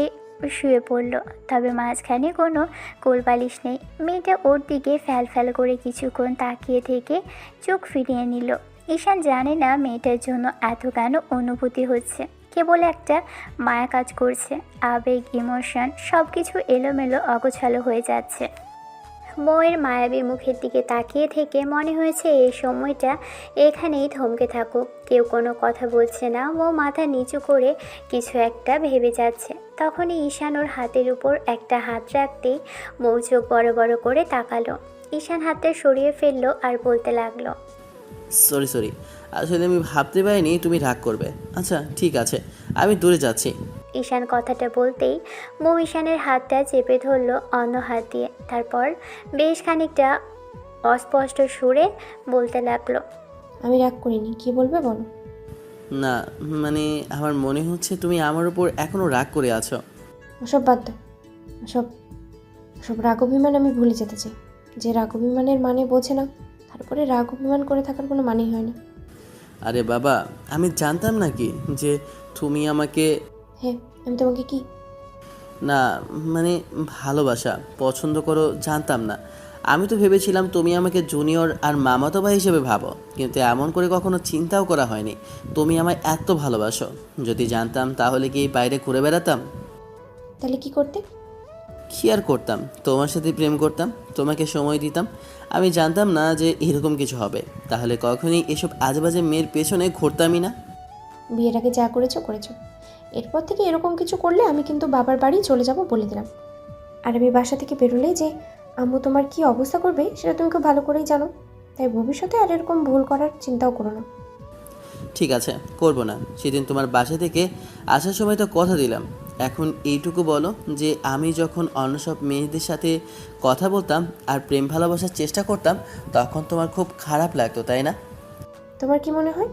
শুয়ে পড়ল। তবে মাঝখানে কোনো কোলবালিশ নেই। মেয়েটা ওর দিকে ফ্যাল ফ্যাল করে কিছুক্ষণ তাকিয়ে থেকে চোখ ফিরিয়ে নিল। ঈশান জানে না মেয়েটার জন্য এত কেন অনুভূতি হচ্ছে। কেবল একটা মায়া কাজ করছে। আবেগ, ইমোশন সব কিছু এলোমেলো অগোছালো হয়ে যাচ্ছে। মৌয়ের মায়াবী মুখের দিকে তাকিয়ে থেকে মনে হয়েছে এই সময়টা এখানেই থমকে থাকুক। কেউ কোনো কথা বলছে না। মৌ মাথা নিচু করে কিছু একটা ভেবে যাচ্ছে। তখনই ঈশান ওর হাতের উপর একটা হাত রাখতেই মৌ চোখ বড় বড় করে তাকালো। ঈশান হাতটা সরিয়ে ফেললো আর বলতে লাগলো। সরি, আসলে আমি ভাবতে পারিনি তুমি রাগ করবে। আচ্ছা ঠিক আছে, আমি দূরে যাচ্ছি। ঈশান কথাটা বলতেই মৌ ঈশানের হাতটা চেপে ধরলো অন্য হাত দিয়ে। তারপর বেশ খানিকটা অস্পষ্ট সুরে বলতে লাগলো। আমি রাগ করিনি, কি বলবে বলো? না মানে আমার মনে হচ্ছে তুমি আমার উপর এখনো রাগ করে আছো। ওসব বাদ দাও। ওসব রাগ অভিমান আমি ভুলে যেতে চাই। যে রাগ অভিমানের মানে বোঝে না, তারপরে রাগ অভিমান করে থাকার কোনো মানেই হয় না। আরে বাবা, আমি জানতাম নাকি যে তুমি আমাকে হ্যাঁ, আমি তোমাকে কি না মানে ভালোবাসা পছন্দ করো জানতাম না। আমি তো ভেবেছিলাম তুমি আমাকে জুনিয়র আর মামাতো ভাই হিসেবে ভাবো, কিন্তু এমন করে কখনো চিন্তাও করা হয়নি তুমি আমায় এত ভালোবাসো। যদি জানতাম তাহলে কি বাইরে ঘুরে বেড়াতাম? তাহলে কি করতে? কী আর করতাম, তোমার সাথে প্রেম করতাম, তোমাকে সময় দিতাম। আমি জানতাম না যে এরকম কিছু হবে, তাহলে কখনোই এসব আজেবাজে মেয়ের পেছনে ঘুরতামই না। বিয়ের আগে যা করেছো। এরপর থেকে এরকম কিছু করলে আমি কিন্তু বাবার বাড়ি চলে যাব বলে দিলাম। আর আমি বাসা থেকে বেরোলে যে আম্মু তোমার কি অবস্থা করবে সেটা তুমি খুব ভালো করেই জানো। তাই ভবিষ্যতে আর এরকম ভুল করার চিন্তাও করো না। ঠিক আছে, করব না। সেদিন তোমার বাসা থেকে আসার সময় তো কথা দিলাম। এখন এইটুকু বলো যে আমি যখন অন্য সব মেয়েদের সাথে কথা বলতাম আর প্রেম ভালোবাসার চেষ্টা করতাম, তখন তোমার খুব খারাপ লাগতো, তাই না? তোমার কি মনে হয়?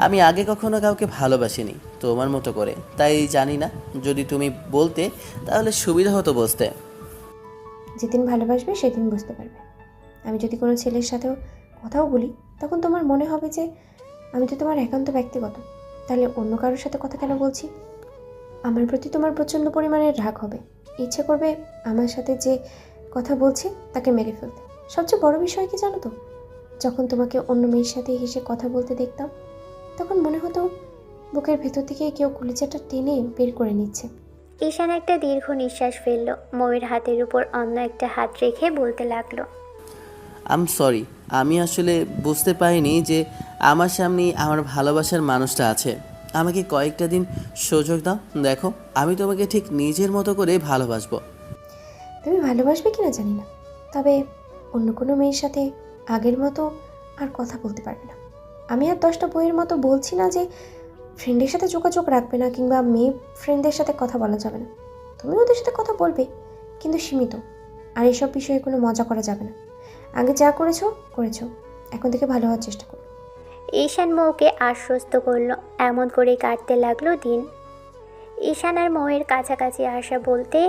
আমি আগে কখনো কাউকে ভালোবাসিনি তোমার মতো করে, তাই জানি না। যদি তুমি বলতে তাহলে সুবিধা হতো বুঝতে। যেদিন ভালোবাসবে সেদিন বুঝতে পারবে। আমি যদি কোনো ছেলের সাথেও কথাও বলি, তখন তোমার মনে হবে যে আমি তো তোমার একান্ত ব্যক্তিগত, তাহলে অন্য কারোর সাথে কথা কেন বলছি? আমার প্রতি তোমার প্রচণ্ড পরিমাণে রাগ হবে, ইচ্ছে করবে আমার সাথে যে কথা বলছে তাকে মেরে ফেলতে। সবচেয়ে বড় বিষয় কি জানো তো, যখন তোমাকে অন্য মেয়ের সাথে হেসে কথা বলতে দেখতাম, তখন মনে হতো বুকের ভেতর থেকে কেউ কলিজাটা টেনে বের করে নিচ্ছে। ঈশান একটা দীর্ঘ নিঃশ্বাস ফেলল, মৌয়ের হাতের উপর অন্য একটা হাত রেখে বলতে লাগলো। সরি, আমি আসলে বুঝতে পারিনি যে আমার সামনেই আমার ভালোবাসার মানুষটা আছে। আমাকে কয়েকটা দিন সুযোগ দাও, দেখো আমি তোমাকে ঠিক নিজের মতো করে ভালোবাসবো। তুমি ভালোবাসবে কিনা জানি না, তবে অন্য কোনো মেয়ের সাথে আগের মতো আর কথা বলতে পারবে না। আমি আর 10টা বইয়ের মতো বলছি না যে ফ্রেন্ডের সাথে যোগাযোগ রাখবে না কিংবা মেয়ে ফ্রেন্ডদের সাথে কথা বলা যাবে না। তুমি ওদের সাথে কথা বলবে, কিন্তু সীমিত। আর এসব বিষয়ে কোনো মজা করা যাবে না। আগে যা করেছো করেছো, এখন থেকে ভালো হওয়ার চেষ্টা করো। ঈশান মৌকে আশ্বস্ত করলো। এমন করেই কাটতে লাগলো দিন। ঈশান আর মৌয়ের কাছাকাছি আসা বলতে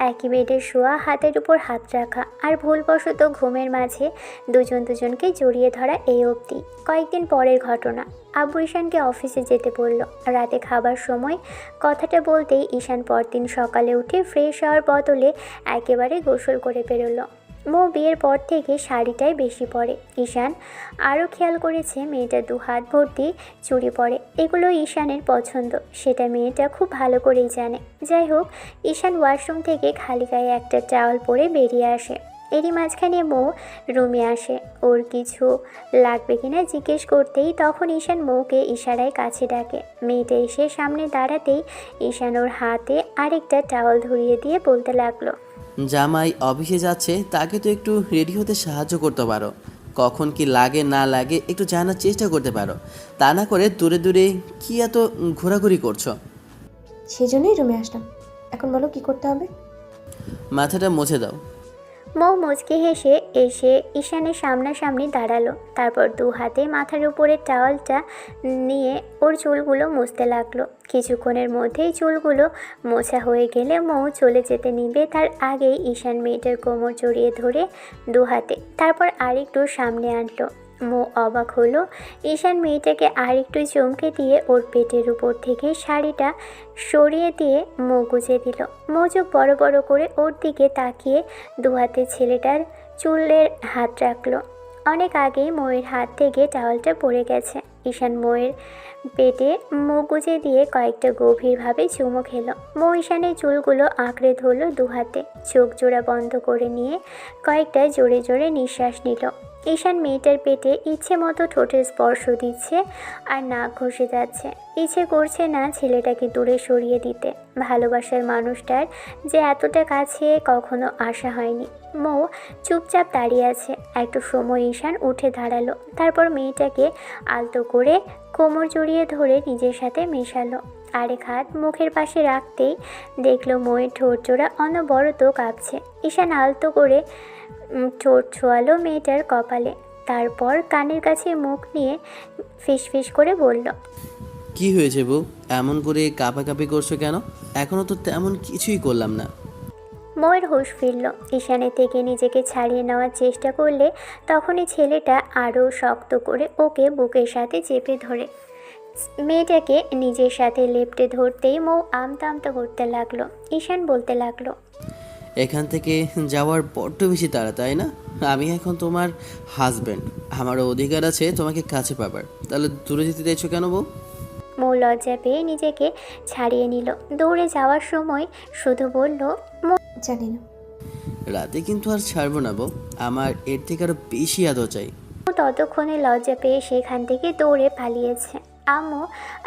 একই বেডে শোয়া, হাতের উপর হাত রাখা, আর ভুলবশত ঘুমের মাঝে দুজনকে জড়িয়ে ধরা, এই অবধি। কয়েকদিন পরের ঘটনা। আব্বু ঈশানকে অফিসে যেতে বলল। রাতে খাবার সময় কথাটা বলতেই ঈশান পরদিন সকালে উঠে ফ্রেশ হওয়ার বদলে একেবারে গোসল করে বেরোলো। মৌ বিয়ের পর থেকে শাড়িটাই বেশি পরে। ঈশান আরও খেয়াল করেছে মেয়েটা 2 হাত ভর্তি চুড়ি পরে। এগুলো ঈশানের পছন্দ, সেটা মেয়েটা খুব ভালো করেই জানে। যাই হোক, ঈশান ওয়াশরুম থেকে খালি গায়ে একটা টাওয়াল পরে বেরিয়ে আসে। এরই মাঝখানে মৌ রুমে আসে। ওর কিছু লাগবে কিনা জিজ্ঞেস করতেই তখন ঈশান মৌকে ইশারায় কাছে ডাকে। মেয়েটা এসে সামনে দাঁড়াতেই ঈশান ওর হাতে আরেকটা টাওয়াল ধরিয়ে দিয়ে বলতে লাগলো। জামাই অফিসে যাচ্ছে, তাকে তো একটু রেডি হতে সাহায্য করতে পারো। কখন কি লাগে না লাগে একটু জানার চেষ্টা করতে পারো। তা না করে দূরে দূরে কি এত ঘোরাঘুরি করছো? সেজন্যই রুমে আসলাম। এখন বলো কি করতে হবে? মাথাটা মুছে দাও। মৌ মুচকি হেসে এসে ঈশানের সামনাসামনি দাঁড়ালো। তারপর 2 হাতে মাথার উপরে টাওয়ালটা নিয়ে ওর চুলগুলো মুছতে লাগলো। কিছুক্ষণের মধ্যেই চুলগুলো মোছা হয়ে গেলে মৌ চলে যেতে নিবে, তার আগেই ঈশান মেয়েটার কোমর জড়িয়ে ধরে 2 হাতে, তারপর আরেকটু সামনে আনলো। মৌ অবাক হলো। ঈশান মেয়েটাকে আরেকটু চমকে দিয়ে ওর পেটের উপর থেকে শাড়িটা সরিয়ে দিয়ে মুখ গুজে দিল। মৌ চোখ বড় বড় করে ওর দিকে তাকিয়ে 2 হাতে ছেলেটার চুলের হাত রাখলো। অনেক আগেই মৌয়ের হাত থেকে টাওয়ালটা পড়ে গেছে। ঈশান মৌয়ের পেটে মুখ গুজে দিয়ে কয়েকটা গভীরভাবে চুমো খেলো। মৌ ঈশানের চুলগুলো আঁকড়ে ধরলো 2 হাতে, চোখ জোড়া বন্ধ করে নিয়ে কয়েকটা জোরে জোরে নিঃশ্বাস নিল। ঈশান মেয়েটার পেটে ইচ্ছে মতো ঠোঁটের স্পর্শ দিচ্ছে আর নাক ঘষে যাচ্ছে। ইচ্ছে করছে না ছেলেটাকে দূরে সরিয়ে দিতে। ভালোবাসার মানুষটার যে এতটা কাছে কখনো আসা হয়নি। মৌ চুপচাপ দাঁড়িয়ে আছে। একটু সময় ঈশান উঠে দাঁড়ালো, তারপর মেয়েটাকে আলতো করে কোমর জড়িয়ে ধরে নিজের সাথে মেশালো। আরেক হাত মুখের পাশে রাখতেই দেখলো মৌয়ের ঠোঁট জোড়া অনবরত কাঁপছে। ঈশান আলতো করে ঠোঁট ছোঁয়ালো মেয়েটার কপালে, তারপর কানের কাছে মুখ নিয়ে ফিসফিস করে বলল। কি হয়েছে বউ, এমন করে কাঁপাকাঁপি করছো কেন? এখনো তো তেমন কিছুই করলাম না। মৌয়ের হুঁশ ফিরল। ঈশানের থেকে নিজেকে ছাড়িয়ে নেওয়ার চেষ্টা করলে তখনই ছেলেটা আরও শক্ত করে ওকে বুকের সাথে চেপে ধরে মেয়েটাকে নিজের সাথে লেপ্টে ধরতেই মৌ আমতা আমতা করতে লাগলো। ঈশান বলতে লাগলো। এখান থেকে যাওয়ার বড্ড বেশি তাড়া, তাই না? আমি এখন তোমার হাজব্যান্ড, আমারও অধিকার আছে তোমাকে কাছে পাবার। তাহলে দূরে যেতে চাইছো কেন বউ? মৌ লজ্জা পেয়ে নিজেকে ছাড়িয়ে নিল। দৌড়ে যাওয়ার সময় শুধু বলল, জানি না। রাতে কিন্তু আর ছাড়বো না বউ, আমার এর থেকে আরো বেশি আদর চাই। ততক্ষণে লজ্জা পেয়ে সেখান থেকে দৌড়ে পালিয়েছে। আম্মু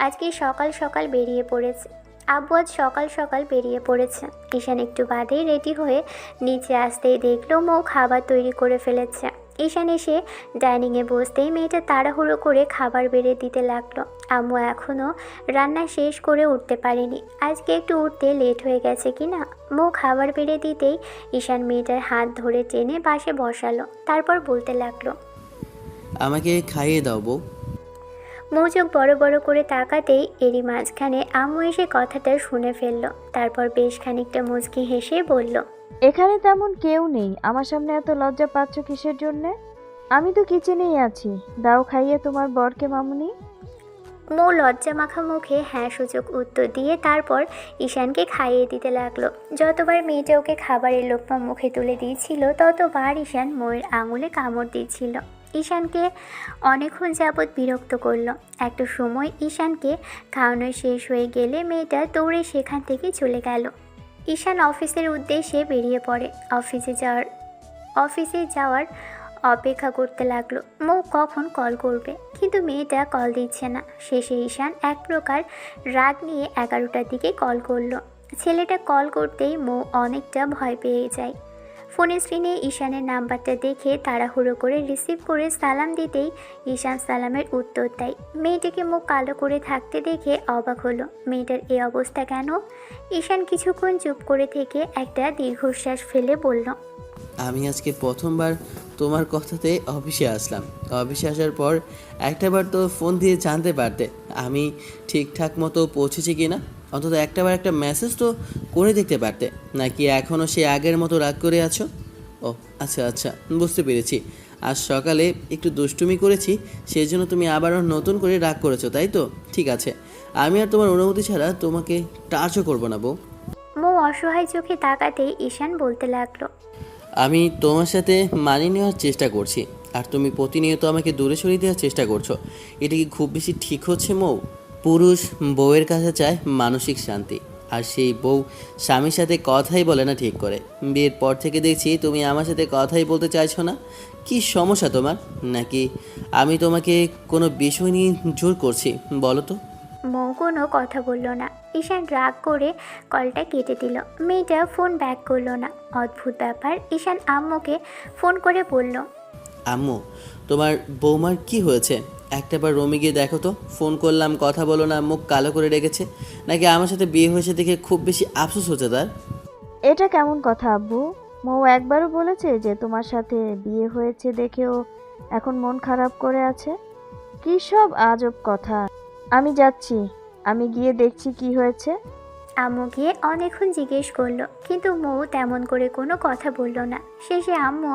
আজকে সকাল সকাল বেরিয়ে পড়েছে। আব্বু আজ সকাল সকাল বেরিয়ে পড়েছে। ঈশান একটু বাদেই রেডি হয়ে নিচে আসতেই দেখলো মৌ খাবার তৈরি করে ফেলেছে। ঈশান এসে ডাইনিংয়ে বসতেই মেয়েটা তাড়াহুড়ো করে খাবার বেড়ে দিতে লাগলো। আম্মু এখনও রান্না শেষ করে উঠতে পারেনি, আজকে একটু উঠতে লেট হয়ে গেছে কিনা। মৌ খাবার বেড়ে দিতেই ঈশান মেয়েটার হাত ধরে টেনে পাশে বসালো, তারপর বলতে লাগলো, আমাকে খাইয়ে দাও বউ। মৌ চোখ বড় বড় করে তাকাতেই এরই মাঝখানে আম্মু এসে কথাটা শুনে ফেললো। তারপর বেশ খানিকটা মুচকি হেসে বলল, এখানে তেমন কেউ নেই, আমার সামনে এত লজ্জা পাচ্ছ কিসের জন্যে? আমি তো কিচেনেই আছি, দাও খাইয়ে তোমার বরকে মামুনি। মৌ লজ্জা মাখা মুখে হ্যাঁ সূচক উত্তর দিয়ে তারপর ঈশানকে খাইয়ে দিতে লাগলো। যতবার মেয়েটা ওকে খাবারের লোকমা মুখে তুলে দিয়েছিল ততবার ঈশান মৌয়ের আঙুলে কামড় দিয়েছিল। ঈশানকে অনেকক্ষণ যাবৎ বিরক্ত করলো। একটা সময় ঈশানকে খাওয়ানো শেষ হয়ে গেলে মেয়েটা দৌড়ে সেখান থেকে চলে গেল। ঈশান অফিসের উদ্দেশ্যে বেরিয়ে পড়ে। অফিসে যাওয়ার অপেক্ষা করতে লাগলো মৌ কখন কল করবে, কিন্তু মেয়েটা কল দিচ্ছে না। শেষে ঈশান এক প্রকার রাগ নিয়ে 11টার দিকে কল করলো। ছেলেটা কল করতেই মৌ অনেকটা ভয় পেয়ে যায়। ফোনের স্ক্রিনে ঈশানের নাম্বারটা দেখে তাড়াহুড়ো করে রিসিভ করে সালাম দিতেই ঈশান সালামের উত্তর দেয়। মেয়েটাকে মুখ কালো করে থাকতে দেখে অবাক হলো, মেয়েটার এই অবস্থা কেন? ঈশান কিছুক্ষণ চুপ করে থেকে একটা দীর্ঘশ্বাস ফেলে বলল, আমি আজকে প্রথমবার তোমার কথাতে অফিসে আসলাম। অফিসে আসার পর একটাবার তো ফোন দিয়ে জানতে পারতে আমি ঠিকঠাক মতো পৌঁছেছি কি না। অন্তত একটাবার একটা মেসেজ তো করে দেখতে পারতে, নাকি এখনও সে আগের মতো রাগ করে আছো? ও আচ্ছা আচ্ছা, বুঝতে পেরেছি। আজ সকালে একটু দুষ্টুমি করেছি, সেই জন্য তুমি আবারও নতুন করে রাগ করেছো, তাই তো? ঠিক আছে, আমি আর তোমার অনুমতি ছাড়া তোমাকে টাচও করবো না বউ। মৌ অসহায় চোখে তাকাতেই ঈশান বলতে লাগলো, আমি তোমার সাথে মানিয়ে নেওয়ার চেষ্টা করছি, আর তুমি প্রতিনিয়ত আমাকে দূরে সরিয়ে দেওয়ার চেষ্টা করছো। এটা কি খুব বেশি ঠিক হচ্ছে মৌ? পুরুষ বউয়ের কাছে চায় মানসিক শান্তি, আর সেই বউ স্বামীর সাথে কথাই বলে না ঠিক করে। বিয়ের পর থেকে দেখছি তুমি আমার সাথে কথাই বলতে চাইছো না। কি সমস্যা তোমার? নাকি আমি তোমাকে কোনো বিষয় নিয়ে জোর করছি? বলো তো। মৌ কোনো কথা বলল না। ঈশান রাগ করে কলটা কেটে দিল। মেয়েটা ফোন ব্যাক করলো না। অদ্ভুত ব্যাপার। ঈশান আম্মুকে ফোন করে বলল, আম্মু, তোমার বৌমার কি হয়েছে? একটাবার রুমে গিয়ে দেখো তো। ফোন করলাম, কথা বলো না, মুখ কালো করে রেখেছে। নাকি আমার সাথে বিয়ে হয়েছে দেখে খুব বেশি আফসোস হচ্ছে তার? এটা কেমন কথা আব্বু? মৌ একবারও বলেছে যে তোমার সাথে বিয়ে হয়েছে দেখেও এখন মন খারাপ করে আছে? কি সব আজব কথা। আমি যাচ্ছি, আমি গিয়ে দেখছি কি হয়েছে। আম্মু গিয়ে অনেকক্ষণ জিজ্ঞেস করলো, কিন্তু মৌ তেমন করে কোনো কথা বলল না। শেষে আম্মু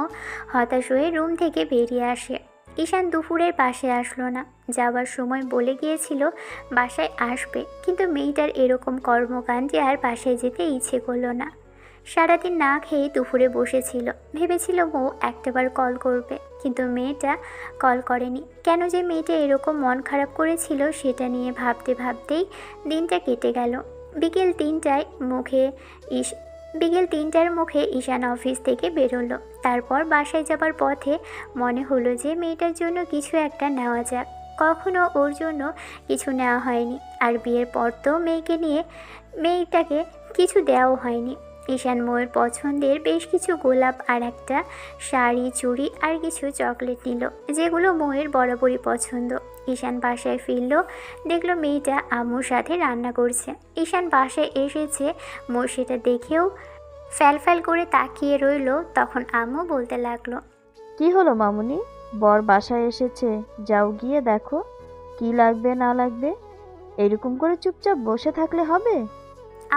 হতাশ হয়ে রুম থেকে বেরিয়ে আসে। ঈশান দুপুরের বাসায় আসলো না। যাওয়ার সময় বলে গিয়েছিল বাসায় আসবে, কিন্তু মেয়েটার এরকম কর্মকাণ্ডে আর বাসায় যেতে ইচ্ছে করলো না। সারাদিন না খেয়ে দুপুরে বসেছিল। ভেবেছিল মৌ একটাবার কল করবে, কিন্তু মেয়েটা কল করেনি। কেন যে মেয়েটা এরকম মন খারাপ করেছিল সেটা নিয়ে ভাবতে ভাবতেই দিনটা কেটে গেল। বিকেল 3টার মুখে ঈশান অফিস থেকে বেরোলো। তারপর বাসায় যাবার পথে মনে হলো যে মেয়েটার জন্য কিছু একটা নেওয়া যাক। কখনো ওর জন্য কিছু নেওয়া হয়নি, আর বিয়ের পর তো মেয়েটাকে কিছু দেওয়াও হয়নি। ঈশান মৌয়ের পছন্দের বেশ কিছু গোলাপ আর একটা শাড়ি, চুড়ি আর কিছু চকলেট নিল, যেগুলো মৌয়ের বরাবরই পছন্দ। ঈশান বাসায় ফিরল, দেখলো মেয়েটা আম্মুর সাথে রান্না করছে। ঈশান বাসায় এসেছে, মৌ সেটা দেখেও ফ্যাল করে তাকিয়ে রইল। তখন আম্মু বলতে লাগলো, কি হলো মামুনি? বর বাসায় এসেছে, যাও গিয়ে দেখো কি লাগবে না লাগবে। এরকম করে চুপচাপ বসে থাকলে হবে?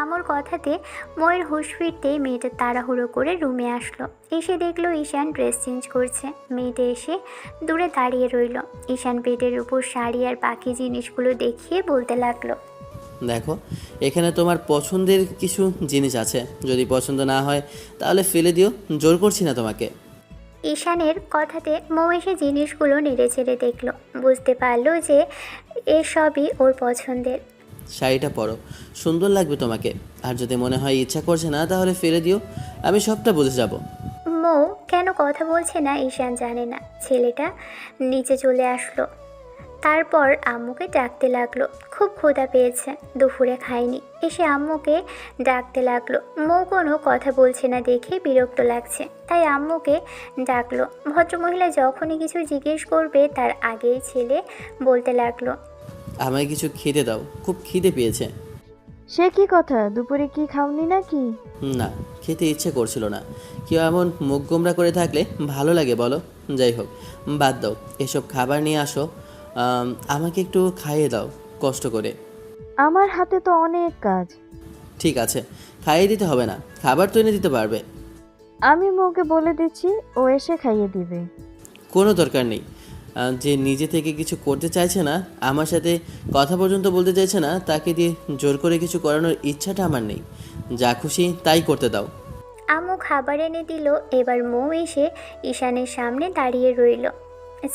আমুর কথাতে ময়ের হুঁশ ফিরতেই মেয়েটা তাড়াহুড়ো করে রুমে আসলো। এসে দেখলো ঈশান ড্রেস চেঞ্জ করছে। মেয়েটা এসে দূরে দাঁড়িয়ে রইল। ঈশান বেডের উপর শাড়ি আর বাকি জিনিসগুলো দেখিয়ে বলতে লাগলো, দেখো, এখানে তোমার পছন্দের কিছু জিনিস আছে। যদি পছন্দ না হয় তাহলে ফেলে দিও, জোর করছি না তোমাকে। ঈশানের কথাতে মৌ এসে জিনিসগুলো নেড়ে চেড়ে দেখলো। বুঝতে পারলো যে এসবই ওর পছন্দের। শাড়িটা পরো, সুন্দর লাগবে তোমাকে। আর যদি মনে হয় ইচ্ছা করছে না তাহলে ফেলে দিও, আমি সবটা বুঝে যাব। মৌ কেন কথা বলছে না ঈশান জানে না। ছেলেটা নিচে চলে আসলো। তারপর আম্মুকে ডাকতে লাগলো। খুব ক্ষুধা পেয়েছে, দুপুরে খায়নি। এসে আম্মুকে ডাকতে লাগলো। মৌ কোনো কথা বলছে না দেখে বিরক্ত লাগছে, তাই আম্মুকে ডাকলো। ভদ্রমহিলা যখনই কিছু জিজ্ঞেস করবে তার আগেই ছেলে বলতে লাগলো, আমায় কিছু খেতে দাও, খুব খিদে পেয়েছে। সে কি কথা, দুপুরে কি খাওনি নাকি? না, খেতে ইচ্ছে করছিল না। কেউ এমন মুখ গোমরা করে থাকলে ভালো লাগে বলো? যাই হোক, বাদ দাও, এসব খাবার নিয়ে আসো। আমাকে একটু খাইয়ে দাও কষ্ট করে। আমার হাতে তো অনেক কাজ। ঠিক আছে, খাইয়ে দিতে হবে না, খাবার তো এনে দিতে পারবে। আমি মৌকে বলে দিচ্ছি, ও এসে খাইয়ে দিবে। কোনো দরকার নেই। যে নিজে থেকে কিছু করতে চাইছে না, আমার সাথে কথা পর্যন্ত বলতে চাইছে না, তাকে দিয়ে জোর করে কিছু করানোর ইচ্ছাটা আমার নেই। যা খুশি তাই করতে দাও। আম্মু খাবার এনে দিল। এবার মৌ এসে ঈশানের সামনে দাঁড়িয়ে রইল।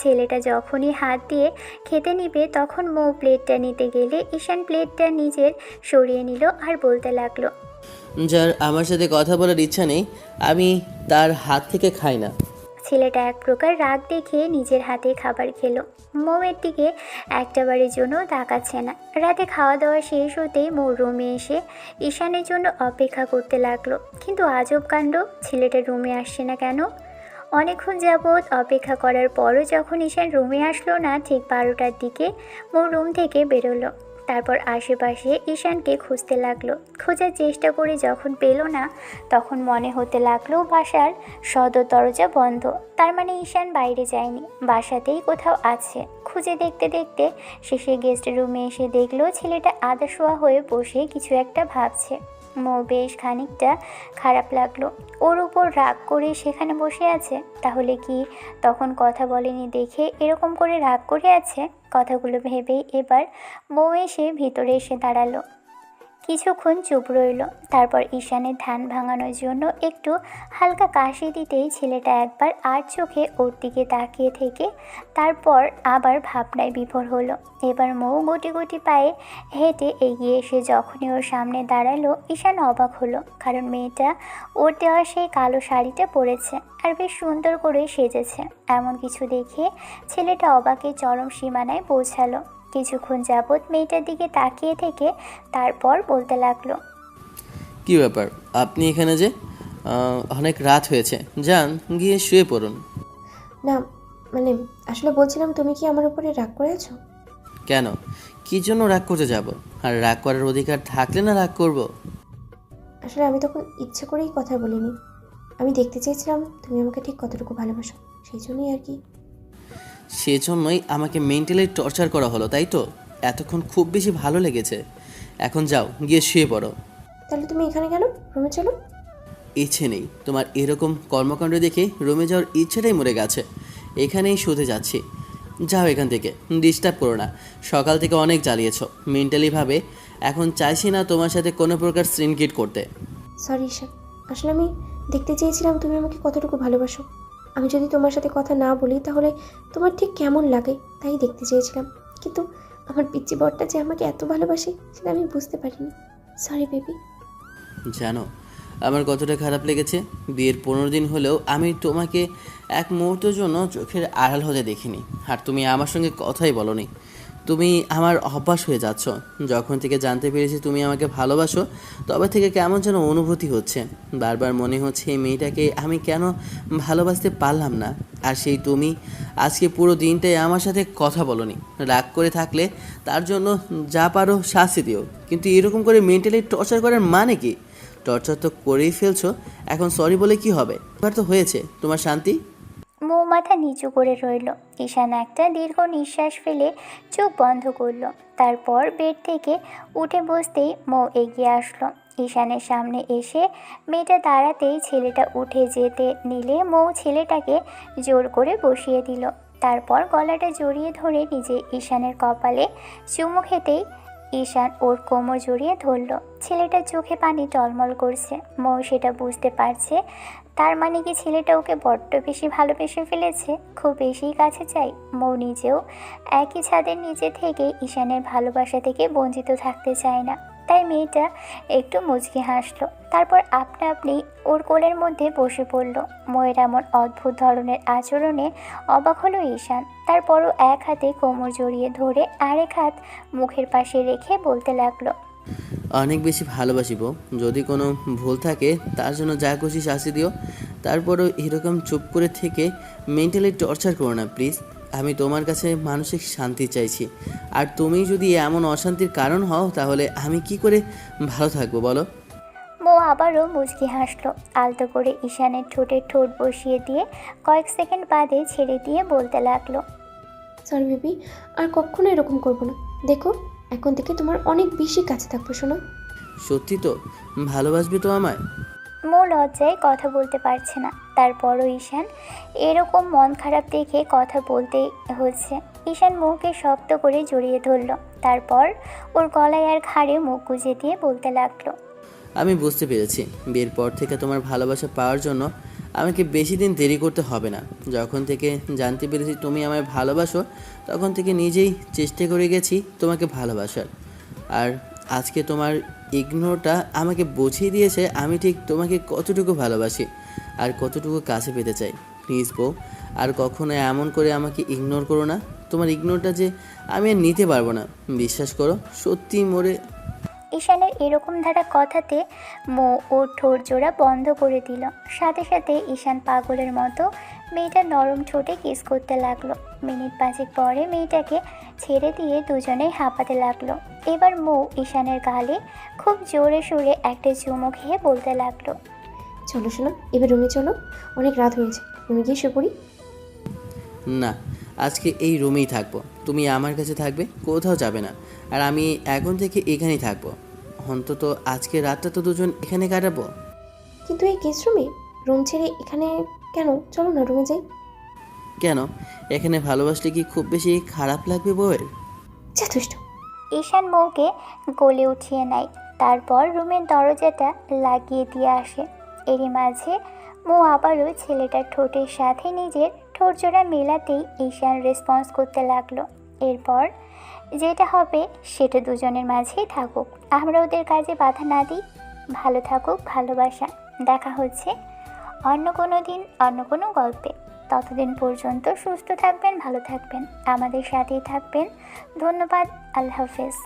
ছেলেটা যখনই হাত দিয়ে খেতে নিবে তখন মৌ প্লেটটা নিতে গেলে ঈশান প্লেটটা নিজের সরিয়ে নিল আর বলতে লাগলো, যার আমার সাথে কথা বলার ইচ্ছা নেই, আমি তার হাত থেকে খাই না। ছেলেটা এক প্রকার রাগ দেখিয়ে নিজের হাতে খাবার খেলো। মৌয়ের দিকে একটাবারের জন্য তাকাচ্ছে না। রাতে খাওয়া দাওয়া শেষ হতেই মৌ রুমে এসে ঈশানের জন্য অপেক্ষা করতে লাগলো। কিন্তু আজব কাণ্ড, ছেলেটা রুমে আসছে না কেন? অনেকক্ষণ যাবৎ অপেক্ষা করার পরও যখন ঈশান রুমে আসলো না, ঠিক 12টার দিকে মৌ রুম থেকে বেরোলো। তারপর আশেপাশে ঈশানকে খুঁজতে লাগলো। খোঁজার চেষ্টা করে যখন পেল না, তখন মনে হতে লাগলো বাসার সদর দরজা বন্ধ। তার মানে ঈশান বাইরে যায়নি, বাসাতেই কোথাও আছে। খুঁজে দেখতে দেখতে শেষে গেস্ট রুমে এসে দেখলো ছেলেটা আদাশোয়া হয়ে বসে কিছু একটা ভাবছে। মৌ বেশ খানিকটা খারাপ লাগলো। ওর উপর রাগ করে সেখানে বসে আছে, তাহলে কি তখন কথা বলেনি দেখে এরকম করে রাগ করে আছে? কথাগুলো ভেবেই এবার মৌ এসে ভিতরে এসে দাঁড়ালো। কিছুক্ষণ চুপ রইল। তারপর ঈশানের ধ্যান ভাঙানোর জন্য একটু হালকা কাশি দিতেই ছেলেটা একবার আর চোখে ওর দিকে তাকিয়ে থেকে তারপর আবার ভাবনায় বিভোর হলো। এবার মৌ গুটি গুটি পায়ে হেঁটে এগিয়ে এসে যখনই ওর সামনে দাঁড়ালো, ঈশান অবাক হলো, কারণ মেয়েটা ওর দেওয়া সেই কালো শাড়িটা পরেছে আর বেশ সুন্দর করে সেজেছে। এমন কিছু দেখে ছেলেটা অবাকের চরম সীমানায় পৌঁছালো। কিছুক্ষণ যাবৎ মেয়েটার দিকে তাকিয়ে থেকে তারপর বলতে লাগলো, কি ব্যাপার, আপনি এখানে যে? অনেক রাত হয়েছে, যান গিয়ে শুয়ে পড়ুন। না মানে আসলে বলছিলাম, তুমি কি আমার উপরে রাগ করে আছো? কেন, কী জন্য রাগ করতে যাব? আর রাগ করার অধিকার থাকলে না রাগ করব? আসলে আমি তখন ইচ্ছে করেই কথা বলিনি। আমি দেখতে চেয়েছিলাম তুমি আমাকে ঠিক কতটুকু ভালোবাসো, সেই জন্যই আর কি। সেজন্যই আমাকে মেন্টালি টর্চার করা হলো, তাই তো? এতক্ষণ খুব বেশি ভালো লেগেছে, এখন যাও গিয়ে শুয়ে পড়ো। তাহলে তুমি এখানে কেন? রুমে চলো। ইচ্ছে নেই, তোমার এরকম কর্মকাণ্ড দেখে রুমে যাওয়ার ইচ্ছেটাই মরে গেছে। এখানেই শুতে যাচ্ছি, যাও এখান থেকে, ডিস্টার্ব করো না। সকাল থেকে অনেক জ্বালিয়েছ মেন্টালিভাবে, এখন চাইছি না তোমার সাথে কোনো প্রকার সিনকিট করতে। সরি ঈশান, আসলে আমি দেখতে চেয়েছিলাম তুমি আমাকে কতটুকু ভালোবাসো। আমি যদি তোমার সাথে কথা না বলি তাহলে তোমার ঠিক কেমন লাগে তাই দেখতে চেয়েছিলাম। কিন্তু আমার পিচ্চি বরটা যে আমাকে এত ভালোবাসে সেটা আমি বুঝতে পারিনি। Sorry baby. জানো আমার কতটা খারাপ লেগেছে? বিয়ের 15 দিন হলেও আমি তোমাকে এক মুহূর্তের জন্য চোখের আড়াল হতে দেখিনি, আর তুমি আমার সঙ্গে কথাই বলোনি। তুমি আমার অভ্যাস হয়ে যাচ্ছ। যখন থেকে জানতে পেরেছি তুমি আমাকে ভালোবাসো, তবে থেকে কেমন যেন অনুভূতি হচ্ছে। বারবার মনে হচ্ছে এই মেয়েটাকে আমি কেন ভালোবাসতে পারলাম না। আর সেই তুমি আজকে পুরো দিনটাই আমার সাথে কথা বলোনি। রাগ করে থাকলে তার জন্য যা পারো শাস্তি দিও, কিন্তু এরকম করে মেন্টালি টর্চার করার মানে কি? টর্চার তো করেই ফেলছো, এখন সরি বলে কি হবে? এবার তো হয়েছে, তোমার শান্তি। মৌ মাথা নিচু করে রইল। ঈশান একটা দীর্ঘ নিঃশ্বাস ফেলে চোখ বন্ধ করল। তারপর বেড থেকে উঠে বসতেই মৌ এগিয়ে আসলো। ঈশানের সামনে এসে মেয়েটা দাঁড়াতেই ছেলেটা উঠে যেতে নিলে মৌ ছেলেটাকে জোর করে বসিয়ে দিল। তারপর গলাটা জড়িয়ে ধরে নিজে ঈশানের কপালে চুমু খেতেই ঈশান ওর কোমর জড়িয়ে ধরল। ছেলেটার চোখে পানি টলমল করছে। মৌ সেটা বুঝতে পারছে। তার মানে কি ছেলেটা ওকে বড্ড বেশি ভালোবেসে ফেলেছে, খুব বেশি কাছে চাই। মৌ নিজেও একই ছাদের নিচে থেকে ঈশানের ভালোবাসা থেকে বঞ্চিত থাকতে চায় না। তাই মেয়েটা একটু মুচকি হাসলো। তারপর আপনা আপনি ওর কোলের মধ্যে বসে পড়ল। ময়ের এমন অদ্ভুত ধরনের আচরণে অবাক হলো ঈশান। তারপরও এক হাতে কোমর জড়িয়ে ধরে আরেক হাত মুখের পাশে রেখে বলতে লাগলো, অনেক বেশি ভালোবাসিব। যদি কোনো ভুল থাকে তার জন্য যা খুশি শাস্তি দিও। তারপরও এরকম চুপ করে থেকে মেন্টালি টর্চার করো না প্লিজ। আমি তোমার কাছে মানসিক শান্তি চাইছি, আর তুমি যদি এমন অশান্তির কারণ হও তাহলে আমি কি করে ভালো থাকবো বলো? মো আবারও মুচকি হাসলো। আলতো করে ঈশানের ঠোঁটে ঠোঁট বসিয়ে দিয়ে কয়েক সেকেন্ড বাদে ছেড়ে দিয়ে বলতে লাগলো, সরি বেবি, আর কখনো এরকম করবো না। দেখো, এখন থেকে তোমার অনেক বেশি কাছে থাকবো শোনো। সত্যি তো ভালোবাসবে তো আমায়? মো লজ্জায় কথা বলতে পারছে না। তারপরও ঈশান এরকম মন খারাপ দেখে কথা বলতে হচ্ছে। ঈশান মুখকে শক্ত করে জড়িয়ে ধরল। তারপর ওর গলায় আর ঘাড়ে মুখ গুজে দিয়ে বলতে লাগলো, আমি বুঝতে পেরেছি, বিয়ের পর থেকে তোমার ভালোবাসা পাওয়ার জন্য আমাকে বেশি দিন দেরি করতে হবে না। যখন থেকে জানতে পেরেছি তুমি আমায় ভালোবাসো, তখন থেকে নিজেই চেষ্টা করে গেছি তোমাকে ভালোবাসার। আর আজকে তোমার ইগনোরটা আমাকে বুঝিয়ে দিয়েছে আমি ঠিক তোমাকে কতটুকু ভালোবাসি আর কতটুকু কাছে পেতে চাই। প্লিজ বউ, আর কখনো এমন করে আমাকে ইগনোর করো না। তোমার ইগনোরটা যে আমি আর নিতে পারবো না, বিশ্বাস করো। সত্যি মরে ঈশানের এরকম ধারা কথাতে মো ওর ঠোঁট জোড়া বন্ধ করে দিল। সাথে সাথে ঈশান পাগলের মতো মেয়েটার নরম ঠোঁটে কিস করতে লাগলো। মিনিট 5 পরে মেয়েটাকে ছেড়ে দিয়ে দুজনেই হাঁপাতে লাগলো। এবার মো ঈশানের গালে খুব জোরে সুরে একটা চুমু খেয়ে বলতে লাগলো, চলো শোনো, এবার রুমে চলো, অনেক রাত হয়েছে, রুমে গিয়ে শুয়ে পড়ি। না, আজকে এই রুমেই থাকবো। তুমি আমার কাছে থাকবে, কোথাও যাবে না। আর আমি এখন থেকে এখানেই থাকবো। অন্তত আজকে রাতটা তো দুজন এখানে কাটাবো। কিন্তু এই গেস্ট রুমে? রুম ছেড়ে এখানে কেন? চলো না রুমে যাই। কেন? এখানে ভালোবাসলে কি খুব বেশি খারাপ লাগবে বউয়ের? যথেষ্ট। ঈশান মৌকে কোলে উঠিয়ে নেয়। তারপর রুমের দরজাটা লাগিয়ে দিয়ে আসে। এরই মাঝে মৌ আবারও ছেলেটার ঠোঁটের সাথে নিজের ঠোঁট জোড়া মেলাতেই ঈশান রেসপন্স করতে লাগলো। এরপর যেটা হবে সেটা দুজনের মাঝেই থাকুক, আমরা ওদের কাজে বাধা না দিই। ভালো থাকুক ভালোবাসা। দেখা হচ্ছে অন্য কোনো দিন অন্য কোনো গল্পে। ততদিন পর্যন্ত সুস্থ থাকবেন, ভালো থাকবেন, আমাদের সাথেই থাকবেন। ধন্যবাদ। আল্লাহ হাফেজ।